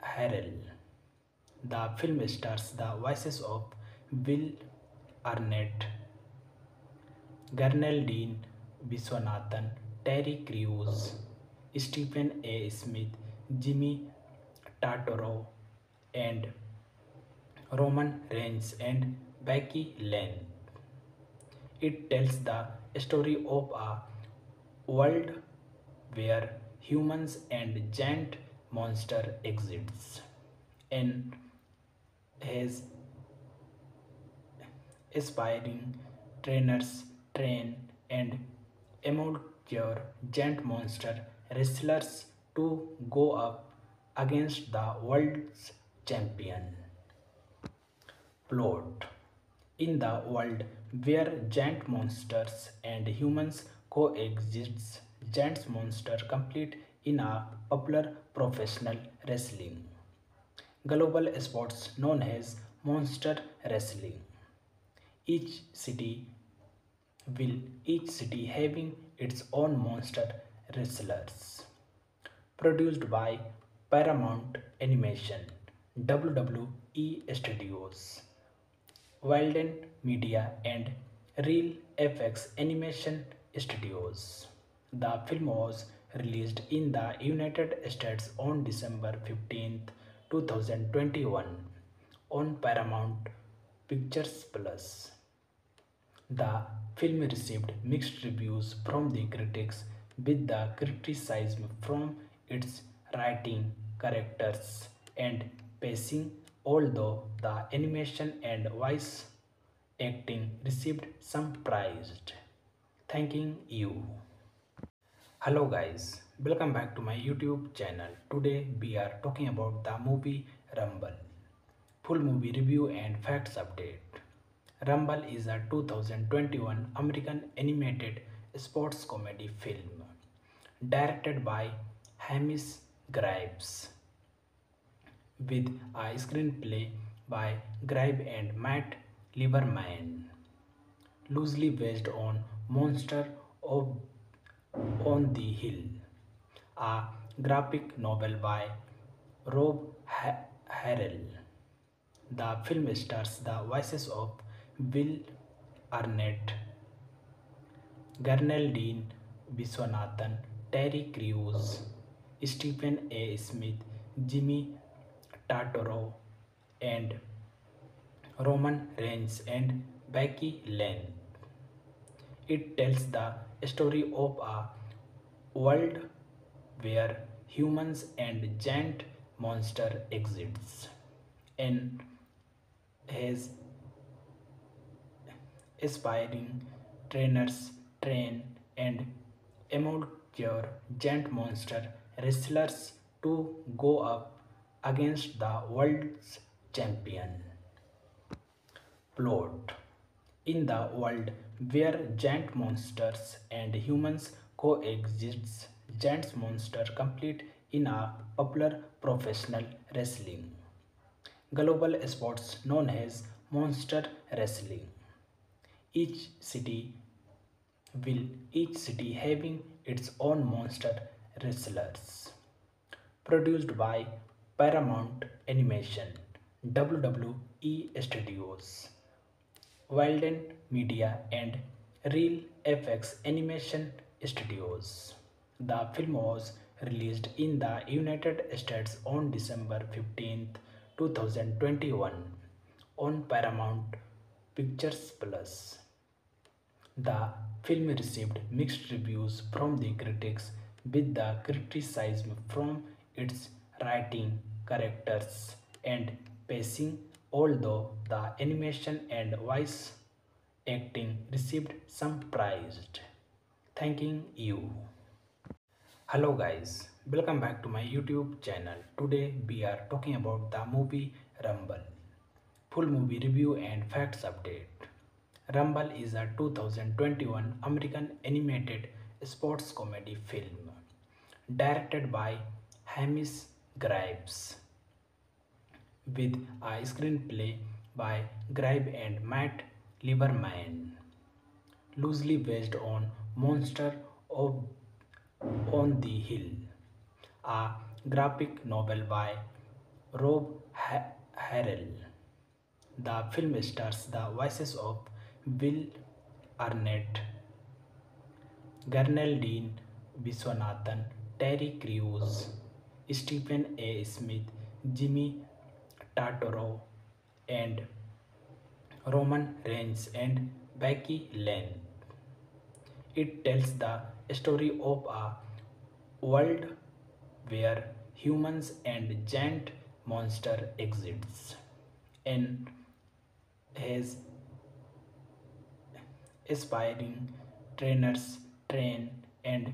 [SPEAKER 1] Harrell. The film stars the voices of Will Arnett, Gernaldine Viswanathan, Terry Crews, Stephen A. Smith, Jimmy Tartaro, and Roman Reigns and Becky Lynn. It tells the story of a world where humans and giant monster exist and has aspiring trainers train and amateur giant monster wrestlers to go up against the world's champion. Plot: in the world where giant monsters and humans coexist, giant monsters compete in a popular professional wrestling global sports known as monster wrestling. Each city each city having its own monster wrestlers. Produced by Paramount Animation, WWE Studios, Wilden Media and Real FX Animation Studios. The film was released in the United States on December 15th, 2021 on Paramount Pictures Plus. The film received mixed reviews from the critics, with the criticism from its writing, characters, and pacing, although the animation and voice acting received some praise. Thanking you. Hello guys, welcome back to my YouTube channel. Today we are talking about the movie Rumble. Full movie review and facts update. Rumble is a 2021 American animated sports comedy film directed by Hamish Graves with a screenplay by Graves and Matt Lieberman, loosely based on Monster of on the Hill, a graphic novel by Rob Harrell. The film stars the voices of Will Arnett, Gernaldine Viswanathan, Terry Crews, Stephen A. Smith, Jimmy Tartaro, and Roman Reigns and Becky Lynn. It tells the story of a world where humans and giant monster exist and has aspiring trainers train and amateur giant monster wrestlers to go up against the world's champion. Plot: in the world where giant monsters and humans coexist, giant monsters compete in a popular professional wrestling global sports known as monster wrestling. Each city each city having its own monster wrestlers. Produced by Paramount Animation, WWE Studios, Wilden Media and Real FX Animation Studios. The film was released in the United States on December 15th, 2021 on Paramount Pictures Plus. The film received mixed reviews from the critics, with the criticism from its writing, characters, and pacing, although the animation and voice acting received some praise. Thanking you. Hello guys, welcome back to my YouTube channel. Today we are talking about the movie Rumble. Full movie review and facts update. Rumble is a 2021 American animated sports comedy film directed by Hamish Graves with a screenplay by Grabe and Matt Lieberman, loosely based on Monster of on the Hill, a graphic novel by Rob Harrell. The film stars the voices of Will Arnett, Gernaldine Viswanathan, Terry Crews, Stephen A. Smith, Jimmy Tartaro, and Roman Reigns and Becky Lynn. It tells the story of a world where humans and giant monster exists and has aspiring trainers train and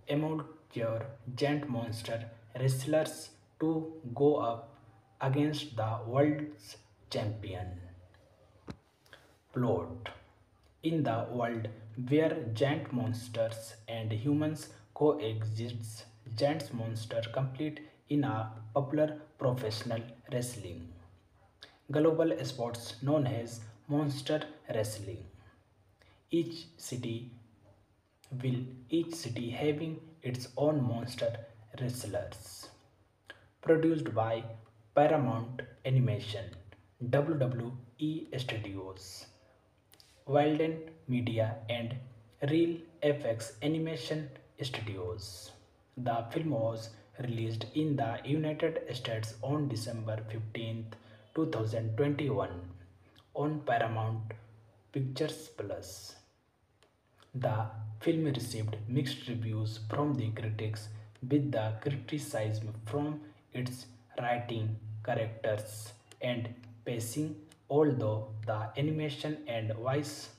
[SPEAKER 1] amateur giant monster wrestlers to go up against the world's champion. Plot: in the world where giant monsters and humans coexist, giant monsters compete in a popular professional wrestling global sports known as monster wrestling. Each city each city having its own monster wrestlers. Produced by Paramount Animation, WWE Studios, Wilden Media and Real FX Animation Studios. The film was released in the United States on December 15th, 2021 on Paramount Pictures Plus. The film received mixed reviews from the critics, with the criticism from its writing, characters, and pacing, although the animation and voice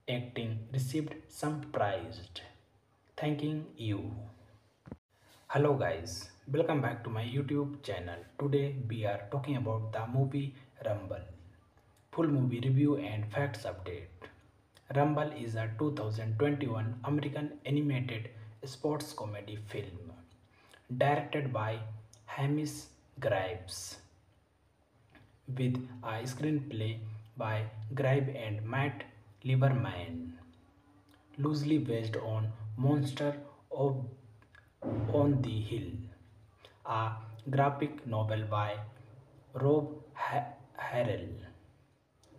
[SPEAKER 1] acting received some praise. Thanking you. Hello guys, welcome back to my YouTube channel. Today we are talking about the movie Rumble. Full movie review and facts update. Rumble is a 2021 American animated sports comedy film directed by Hamish Graves with a screenplay by Grabe and Matt Lieberman, loosely based on Monster of on the Hill, a graphic novel by Rob Harrell.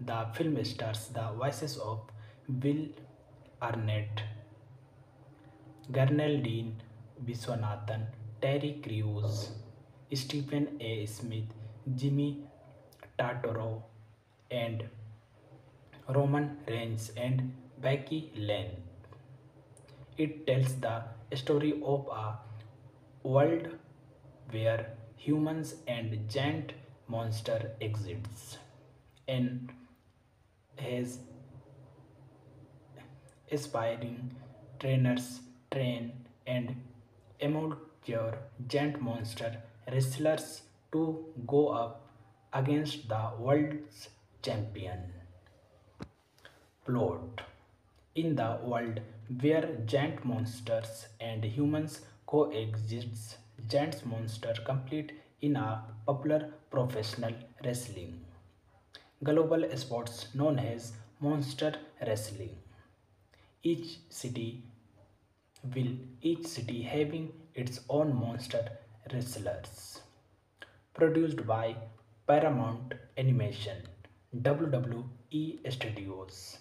[SPEAKER 1] The film stars the voices of Will Arnett, Gernaldine Viswanathan, Terry Crews, Stephen A. Smith, Jimmy Tartaro, and Roman Reigns and Becky Lynn. It tells the story of a world where humans and giant monster exists and has aspiring trainers train and amateur giant monster wrestlers to go up against the world's champion. Plot: in the world where giant monsters and humans coexist, giant monsters compete in a popular professional wrestling global sports known as monster wrestling. Each city each city having its own monster wrestlers. Produced by Paramount Animation, WWE Studios,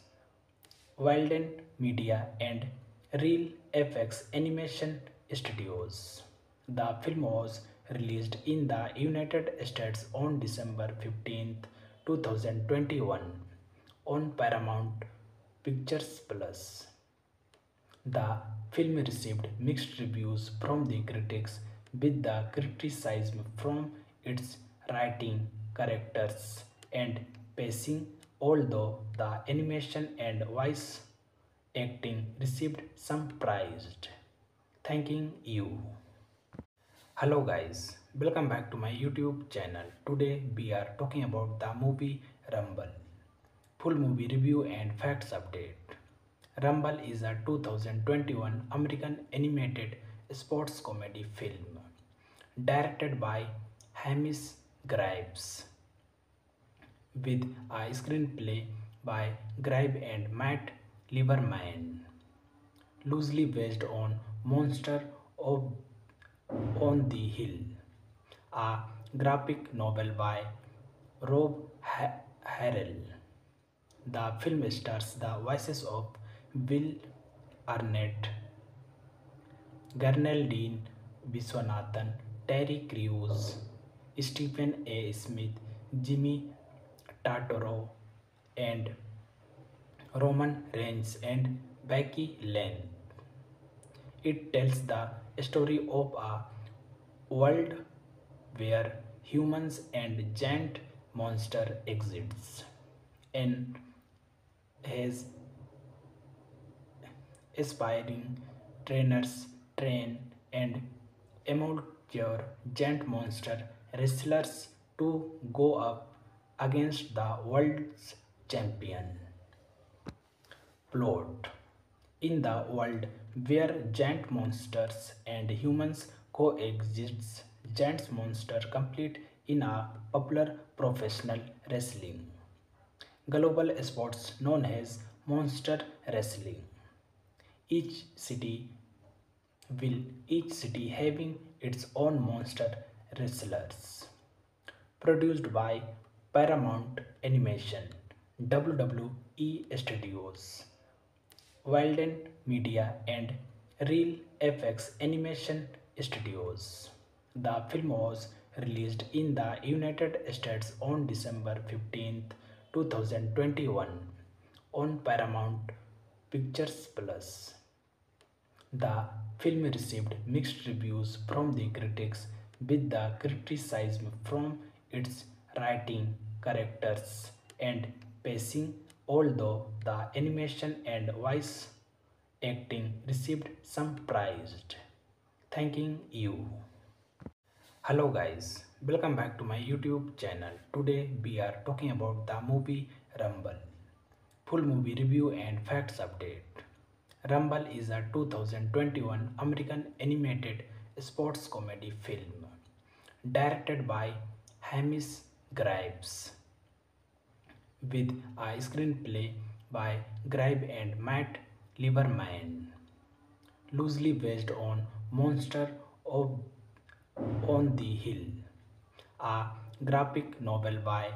[SPEAKER 1] Wilden Media and Real FX Animation Studios. The film was released in the United States on December 15th, 2021 on Paramount Pictures Plus. The film received mixed reviews from the critics, with the criticism from its writing, characters, and pacing, although the animation and voice acting received some praise. Thanking you. Hello guys, welcome back to my YouTube channel. Today we are talking about the movie Rumble. Full movie review and facts update. Rumble is a 2021 American animated sports comedy film directed by Hamish Graves with a screenplay by Graves and Matt Lieberman, loosely based on Monster of on the Hill, a graphic novel by Rob Harrell. The film stars the voices of Will Arnett, Gernaldine Viswanathan, Terry Crews, Stephen A. Smith, Jimmy Tartaro, and Roman Reigns and Becky Lynn. It tells the story of a world where humans and giant monster exists and has aspiring trainers train and amateur giant monster wrestlers to go up against the world's champion. Plot: in the world where giant monsters and humans coexist, giant monsters compete in a popular professional wrestling global sports known as monster wrestling. Each city each city having its own monster wrestlers. Produced by Paramount Animation, WWE Studios, Wilden Media and Real FX Animation Studios. The film was released in the United States on December 15th, 2021 on Paramount Pictures Plus. The film received mixed reviews from the critics, with the criticism from its writing, characters, and pacing, although the animation and voice acting received some praise. Thanking you. Hello guys, welcome back to my YouTube channel. Today we are talking about the movie Rumble. Full movie review and facts update. Rumble is a 2021 American animated sports comedy film directed by Hamish Graves with a screenplay by Graves and Matt Lieberman, loosely based on Monster of on the Hill, a graphic novel by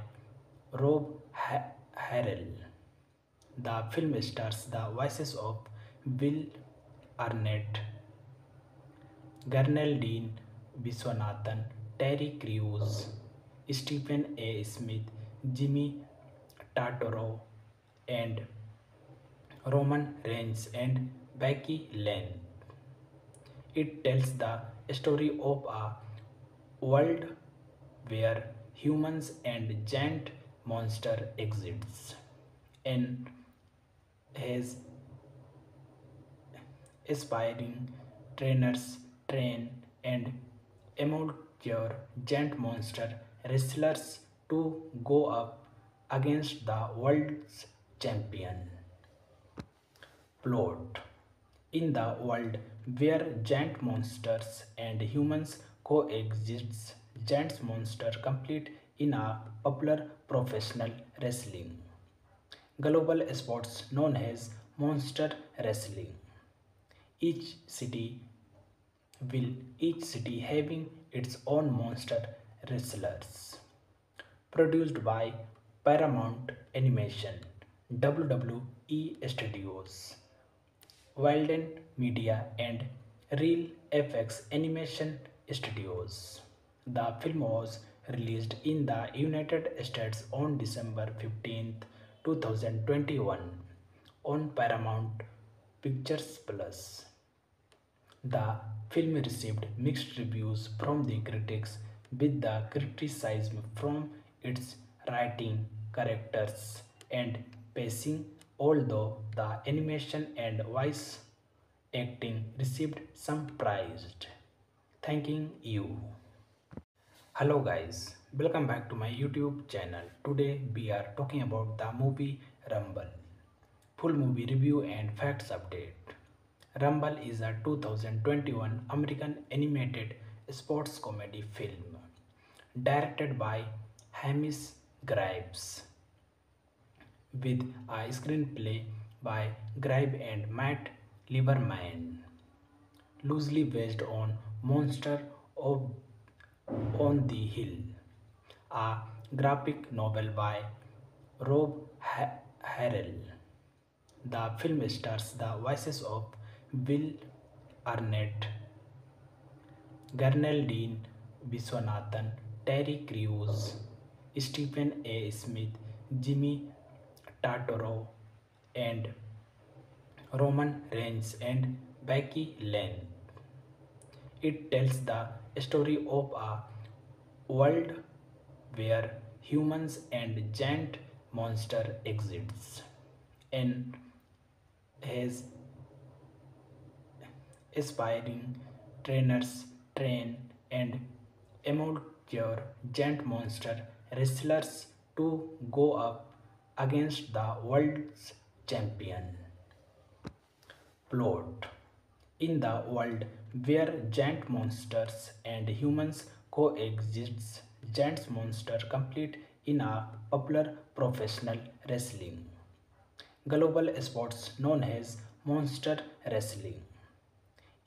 [SPEAKER 1] Rob Harrell. The film stars the voices of Will Arnett, Gernaldine Viswanathan, Terry Crews, Stephen A. Smith, Jimmy Tartaro, and Roman Reigns and Becky Lynn. It tells the story of a world where humans and giant monster exists and has aspiring trainers train and amateur giant monster wrestlers to go up against the world's champion. Plot: in the world where giant monsters and humans coexist, giant monsters compete in a popular professional wrestling global sports known as monster wrestling. Each city each city having its own monster wrestlers. Produced by Paramount Animation, WWE Studios, Wilden Media and Real FX Animation Studios. The film was released in the United States on December 15th, 2021 on Paramount Pictures Plus. The film received mixed reviews from the critics, with the criticism from its writing, characters, and pacing, although the animation and voice acting received some praise. Thanking you. Hello guys, welcome back to my YouTube channel. Today we are talking about the movie Rumble. Full movie review and facts update. Rumble is a 2021 American animated sports comedy film directed by Hamish Graves with a screenplay by Graves and Matt Lieberman, loosely based on Monster of on the Hill, a graphic novel by Rob Harrell. The film stars the voices of Will Arnett, Gernaldine Viswanathan, Terry Crews, Stephen A. Smith, Jimmy Tartaro, and Roman Reigns and Becky Lynch. It tells the story of a world where humans and giant monster exists and has aspiring trainers train and amateur giant monster wrestlers to go up against the world's champion. Plot: in the world where giant monsters and humans coexist, giant monsters compete in a popular professional wrestling global sports known as monster wrestling.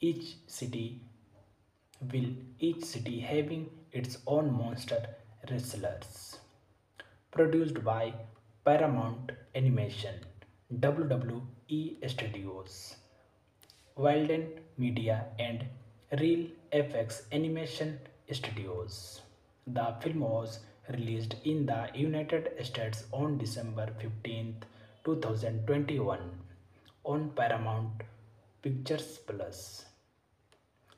[SPEAKER 1] Each city each city having its own monster wrestlers. Produced by Paramount Animation, WWE Studios, Wilden Media and Real FX Animation Studios. The film was released in the United States on December 15th, 2021 on Paramount Pictures Plus.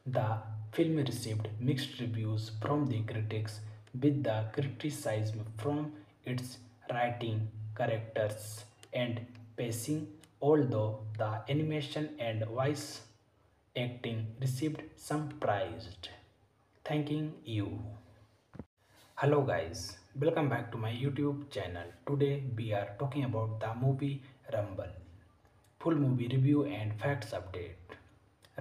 [SPEAKER 1] The film received mixed reviews from the critics, with the criticism from its writing, characters, and pacing, although the animation and voice acting received some praise. Thanking you. Hello guys, welcome back to my YouTube channel. Today we are talking about the movie Rumble. Full movie review and facts update.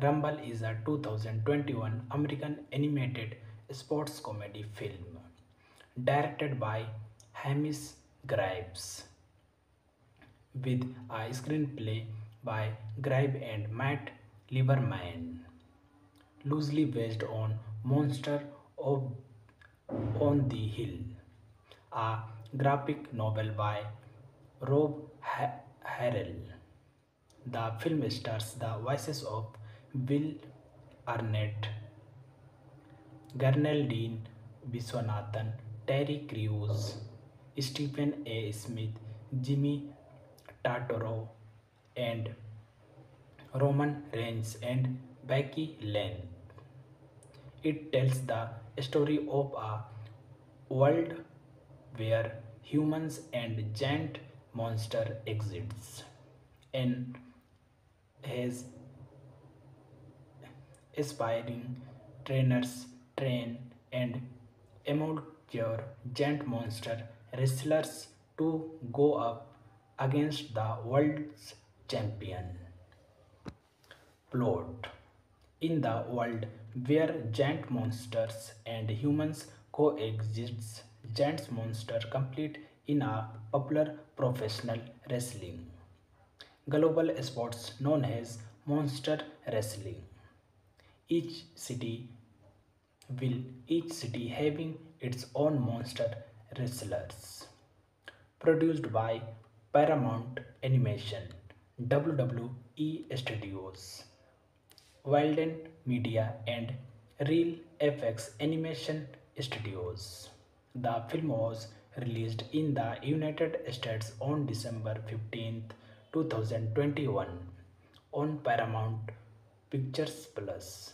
[SPEAKER 1] Rumble is a 2021 American animated sports comedy film directed by Hamish Graves with a screenplay by Graves and Matt Lieberman, loosely based on Monster of on the Hill, a graphic novel by Rob Harrell. The film stars the voices of Will Arnett, Gernaldine Viswanathan, Terry Crews, Stephen A. Smith, Jimmy Tartaro, and Roman Reigns and Becky Lynch. It tells the story of a world where humans and giant monster exists and has aspiring trainers train and amateur giant monster wrestlers to go up against the world's champion. Plot: in the world where giant monsters and humans coexist, giant monsters compete in a popular professional wrestling global sports known as monster wrestling. Each city each city having its own monster wrestlers. Produced by Paramount Animation, WWE Studios, Wilden Media and Real FX Animation Studios. The film was released in the United States on December 15th, 2021 on Paramount Pictures Plus.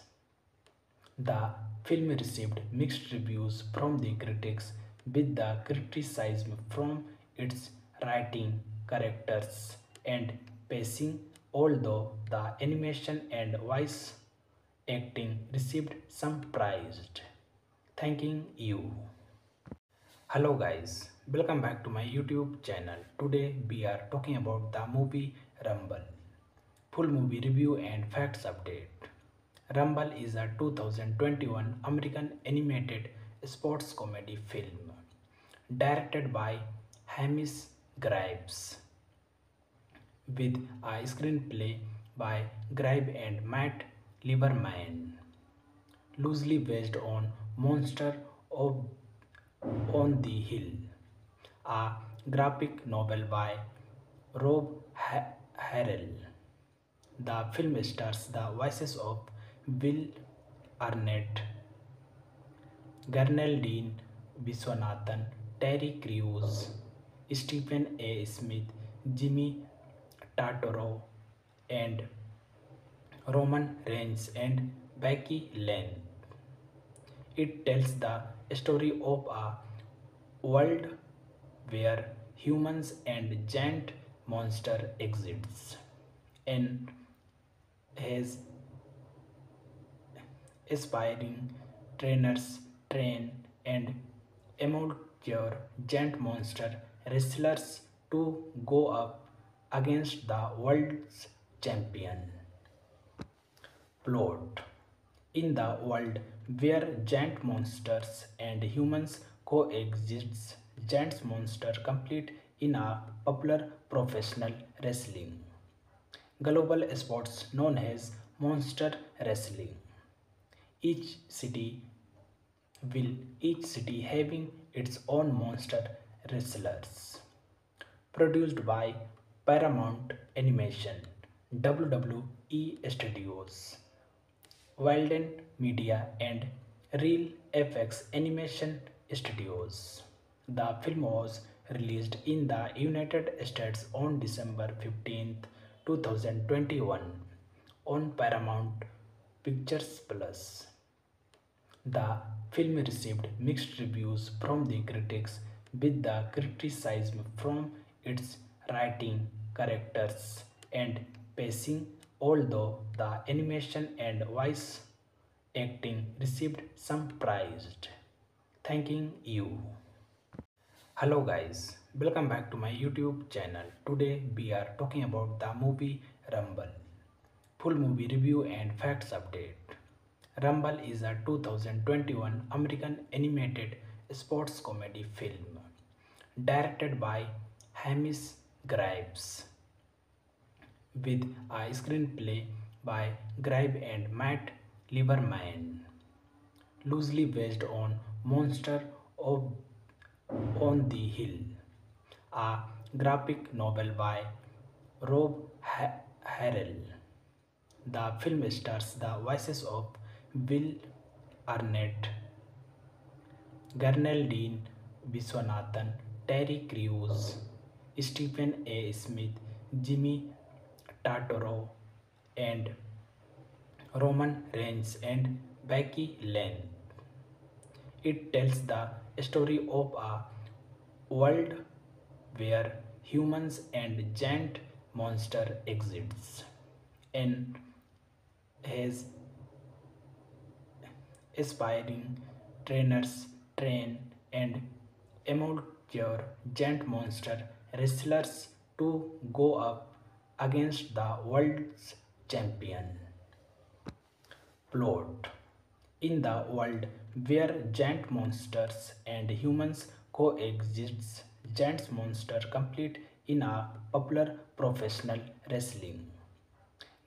[SPEAKER 1] The film received mixed reviews from the critics, with the criticism from its writing, characters, and pacing, although the animation and voice acting received some praise. Thanking you. Hello guys, welcome back to my YouTube channel. Today we are talking about the movie Rumble. Full movie review and facts update. Rumble is a 2021 American animated sports comedy film directed by Hamish Graves with a screenplay by Graves and Matt Lieberman, loosely based on Monster of on the Hill, a graphic novel by Rob Harrell. The film stars the voices of Will Arnett, Gernaldine Viswanathan, Terry Crews, Stephen A. Smith, Jimmy Tartaro, and Roman Reigns and Becky Lynn. It tells the story of a world where humans and giant monster exists and has aspiring trainers train and amateur giant monster wrestlers to go up against the world's champion. Plot: in the world where giant monsters and humans coexist, giant monsters compete in a popular professional wrestling global sports known as monster wrestling. Each city each city having its own monster wrestlers. Produced by Paramount Animation, WWE Studios, Wilden Media and Real FX Animation Studios. The film was released in the United States on December 15th, 2021 on Paramount Pictures Plus. The film received mixed reviews from the critics, with the criticism from its writing, characters, and pacing, although the animation and voice acting received some praise. Thanking you. Hello guys, welcome back to my YouTube channel. Today we are talking about the movie Rumble. Full movie review and facts update. Rumble is a 2021 American animated sports comedy film directed by Hamish Graves with a screenplay by Graves and Matt Lieberman, loosely based on Monster of on the Hill, a graphic novel by Rob Harrell. The film stars the voices of Will Arnett, Gernaldine Viswanathan, Terry Crews, Stephen A. Smith, Jimmy Tartaro, and Roman Reigns and Becky Lynn. It tells the story of a world where humans and giant monster exists and has aspiring trainers train and amateur giant monster wrestlers to go up against the world's champion. Plot: in the world where giant monsters and humans coexist, giant monsters compete in a popular professional wrestling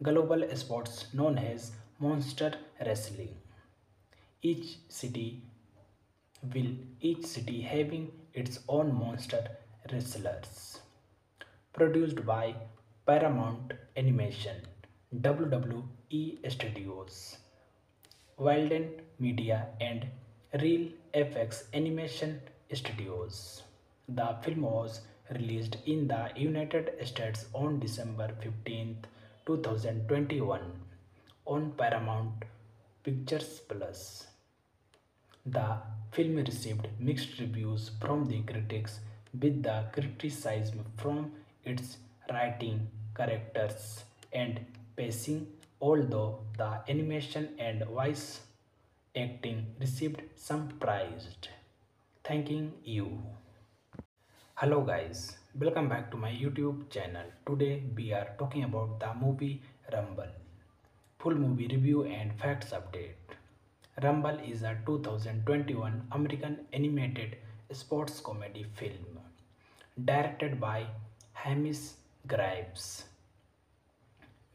[SPEAKER 1] global sports known as monster wrestling. Each city each city having its own monster wrestlers. Produced by Paramount Animation, WWE Studios, Walden Media, and Real FX Animation Studios. The film was released in the United States on December 15th, 2021 on Paramount Pictures Plus. The film received mixed reviews from the critics, with the criticism from its writing, characters, and pacing, although the animation and voice acting received some praise. Thanking you. Hello guys, welcome back to my YouTube channel. Today we are talking about the movie Rumble. Full movie review and facts update. Rumble is a 2021 American animated sports comedy film directed by Hamish Graves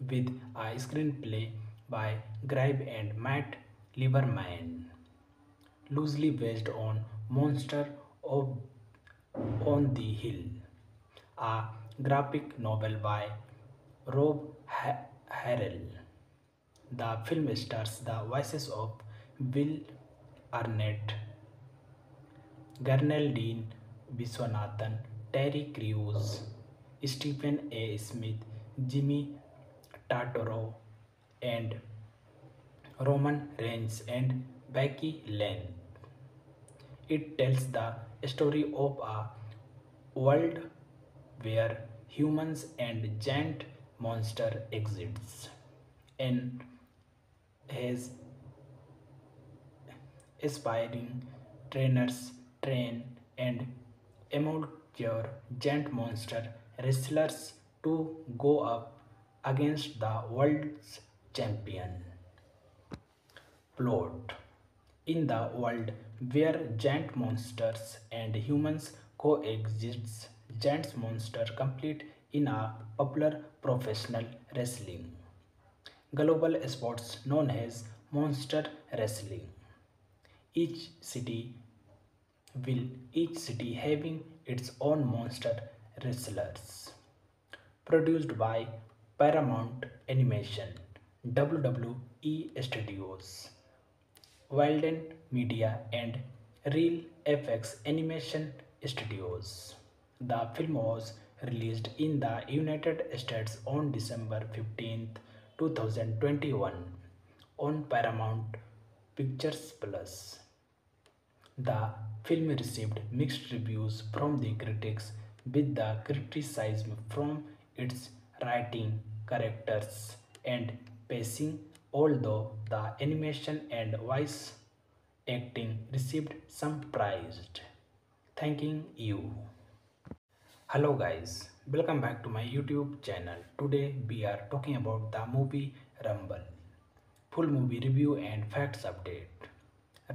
[SPEAKER 1] with a screenplay by Graves and Matt Lieberman, loosely based on Monster of on the Hill, a graphic novel by Rob Harrell. The film stars the voices of Will Arnett, Gernaldine Viswanathan, Terry Crews, Stephen A. Smith, Jimmy Tartaro, and Roman Reigns and Becky Lynn. It tells the story of a world where humans and giant monster exists and has aspiring trainers train and amateur giant monster wrestlers to go up against the world's champion. Plot: in the world where giant monsters and humans coexist, giant monsters compete in a popular professional wrestling global sports known as monster wrestling. Each city will each city having its own monster wrestlers. Produced by Paramount Animation, WWE Studios, Walden Media, and Real FX Animation Studios. The film was released in the United States on December 15th, 2021 on Paramount Pictures Plus. The film received mixed reviews from the critics, with the criticism from its writing, characters, and pacing, although the animation and voice acting received some praise. Thanking you. Hello guys, welcome back to my YouTube channel. Today we are talking about the movie Rumble. Full movie review and facts update.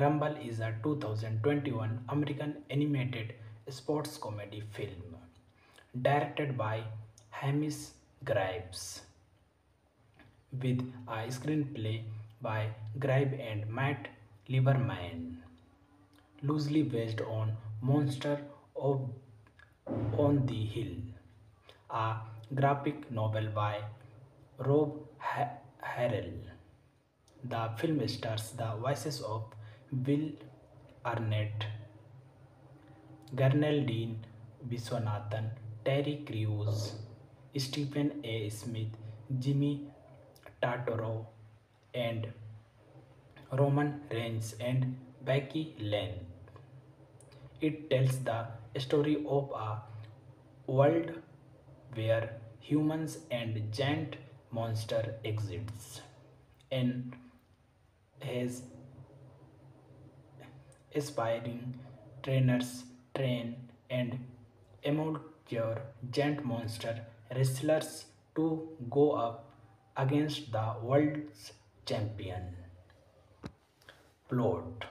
[SPEAKER 1] Rumble is a 2021 American animated sports comedy film directed by Hamish Graves with a screenplay by Graves and Matt Lieberman, loosely based on Monster of on the Hill, a graphic novel by Rob Harrell. The film stars the voices of Will Arnett, Gernaldine Viswanathan, Terry Crews, Stephen A. Smith, Jimmy Tartaro, and Roman Reigns and Becky Lynn. It tells the story of a world where humans and giant monster exists and has aspiring trainers train and amateur giant monster wrestlers to go up against the world's champion. Plot: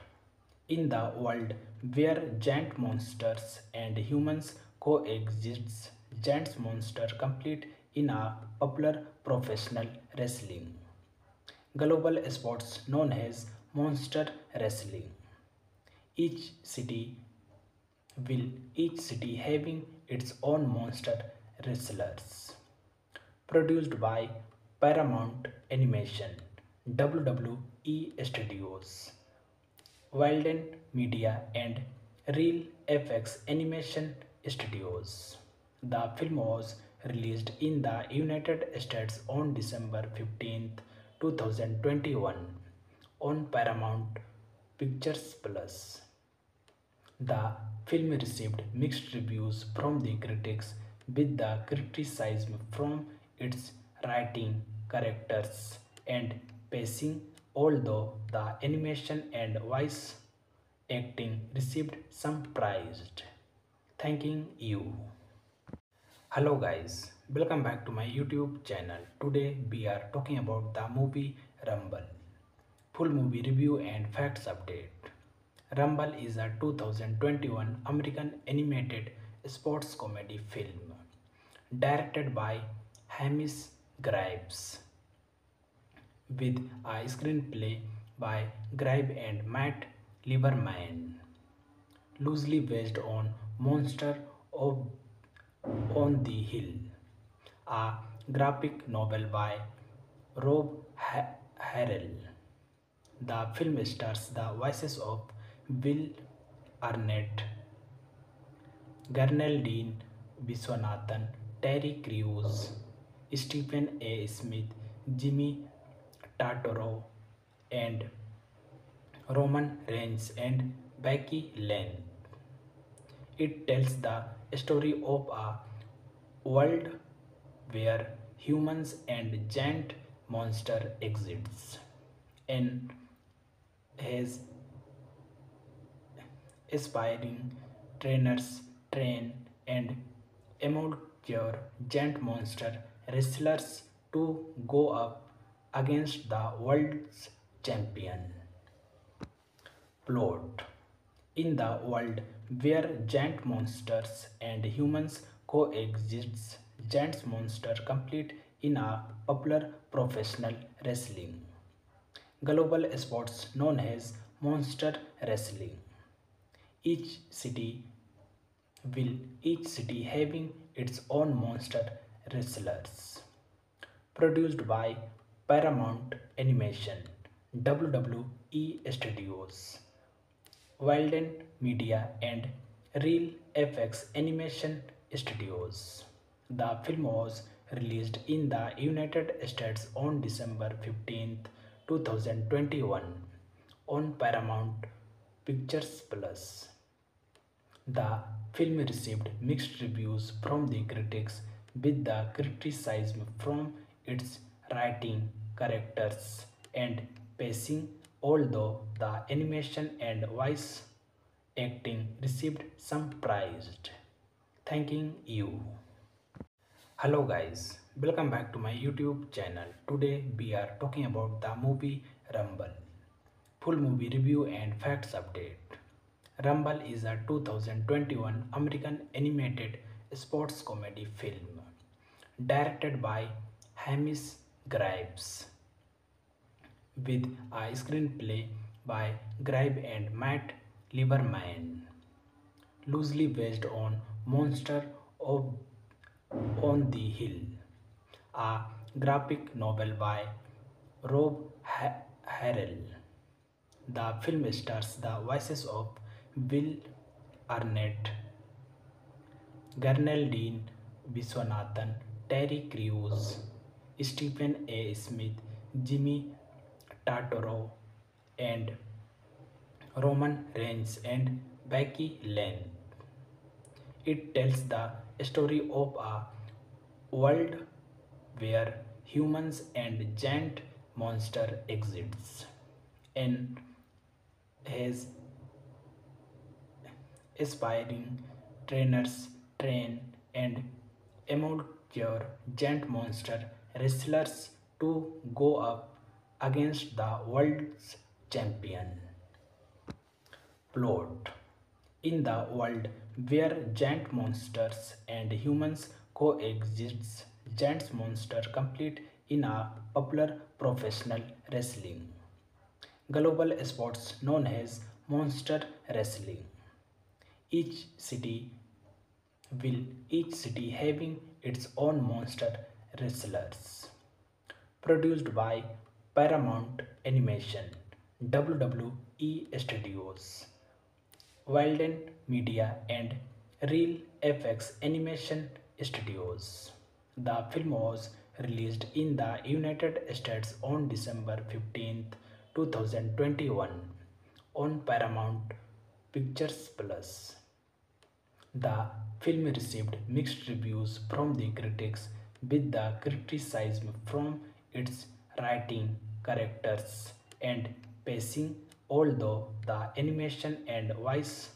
[SPEAKER 1] in the world where giant monsters and humans coexist, giant monsters compete in a popular professional wrestling global sports known as monster wrestling. Each city each city having its own monster wrestlers. Produced by Paramount Animation, WWE Studios, Walden Media and Real FX Animation Studios. The film was released in the United States on December 15th, 2021 on Paramount Pictures Plus. The film received mixed reviews from the critics, with the criticism from its writing, characters, and pacing, although the animation and voice acting received some praise. Thanking you. Hello guys, welcome back to my YouTube channel. Today we are talking about the movie Rumble. Full movie review and facts update. Rumble is a 2021 American animated sports comedy film directed by Hamish Graves with a screenplay by Grabe and Matt Lieberman, loosely based on Monster of on the Hill, a graphic novel by Rob Harrell. The film stars the voices of Will Arnett, Gernaldine Viswanathan, Terry Crews, Stephen A. Smith, Jimmy Tartaro, and Roman Reigns and Becky Lynn. It tells the story of a world where humans and giant monster exists and has aspiring trainers train and amateur giant monster wrestlers to go up against the world's champion. Plot: in the world where giant monsters and humans coexist, giant monsters compete in a popular professional wrestling global sports known as monster wrestling. Each city each city having its own monster wrestlers. Produced by Paramount Animation, WWE Studios, Walden Media and Real FX Animation Studios. The film was released in the United States on December 15th, 2021 on Paramount Pictures Plus. The film received mixed reviews from the critics, with the criticism from its writing, characters, and pacing, although the animation and voice acting received some praise. Thanking you. Hello guys, welcome back to my YouTube channel. Today we are talking about the movie Rumble. Full movie review and facts update. Rumble is a 2021 American animated sports comedy film directed by Hamish Graves with a screenplay by Grabe and Matt Lieberman, loosely based on Monster of on the Hill, a graphic novel by Rob Harrell. The film stars the voices of Will Arnett, Gernaldine Viswanathan, Terry Crews, Stephen A. Smith, Jimmy Tartaro, and Roman Reigns and Becky Lynn. It tells the story of a world where humans and giant monster exists and has aspiring trainers train and amateur giant monster wrestlers to go up against the world's champion. Plot: in the world where giant monsters and humans coexist, giant monsters compete in a popular professional wrestling global sports known as monster wrestling. Each city each city having its own monster wrestlers. Produced by Paramount Animation, WWE Studios, Walden Media, and Real FX Animation Studios. The film was released in the United States on December 15th, 2021 on Paramount Pictures Plus. The film received mixed reviews from the critics, with the criticism from its writing, characters, and pacing, although the animation and voice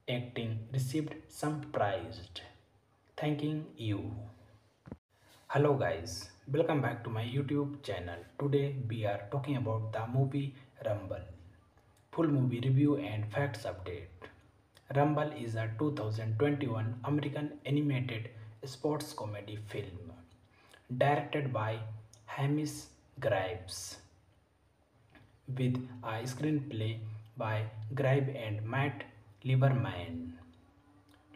[SPEAKER 1] acting received some praise. Thanking you. Hello guys, welcome back to my YouTube channel. Today we are talking about the movie Rumble. Full movie review and facts update. Rumble is a 2021 American animated sports comedy film directed by Hamish Graves with a screenplay by Graves and Matt Lieberman,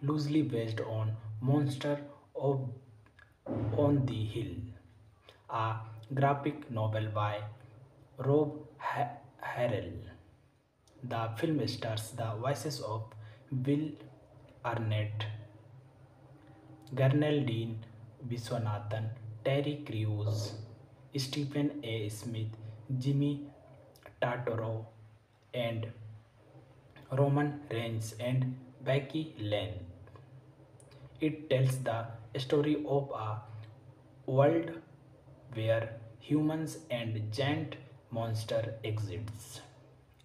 [SPEAKER 1] loosely based on Monster of on the Hill, a graphic novel by Rob Harrell. The film stars the voices of Will Arnett, Gernaldine Viswanathan, Terry Crews, Stephen A. Smith, Jimmy Tartaro, and Roman Reigns and Becky Lane. It tells the story of a world where humans and giant monster exists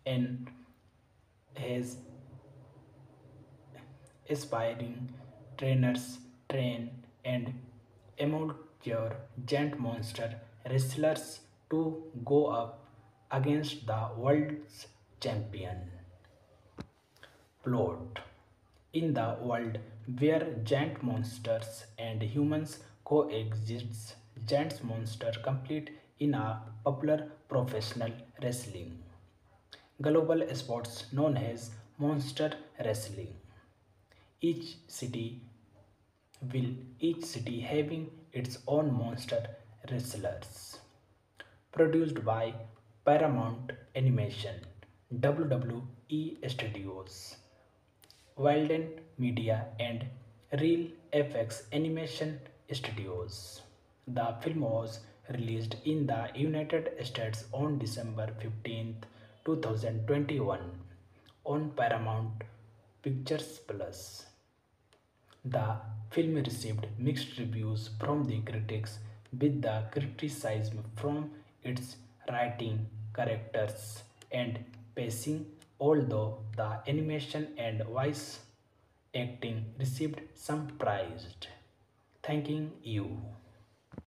[SPEAKER 1] and has aspiring trainers train and amateur giant monster wrestlers to go up against the world's champion. Plot: in the world where giant monsters and humans coexist, giant monsters compete in a popular professional wrestling global sports known as monster wrestling. Each city each city having its own monster wrestlers. Produced by Paramount Animation, WWE Studios, Walden Media, and Real FX Animation Studios. The film was released in the United States on December 15th, 2021 on Paramount Pictures Plus. The film received mixed reviews from the critics, with the criticism from its writing, characters, and pacing, although the animation and voice acting received some praise. Thanking you.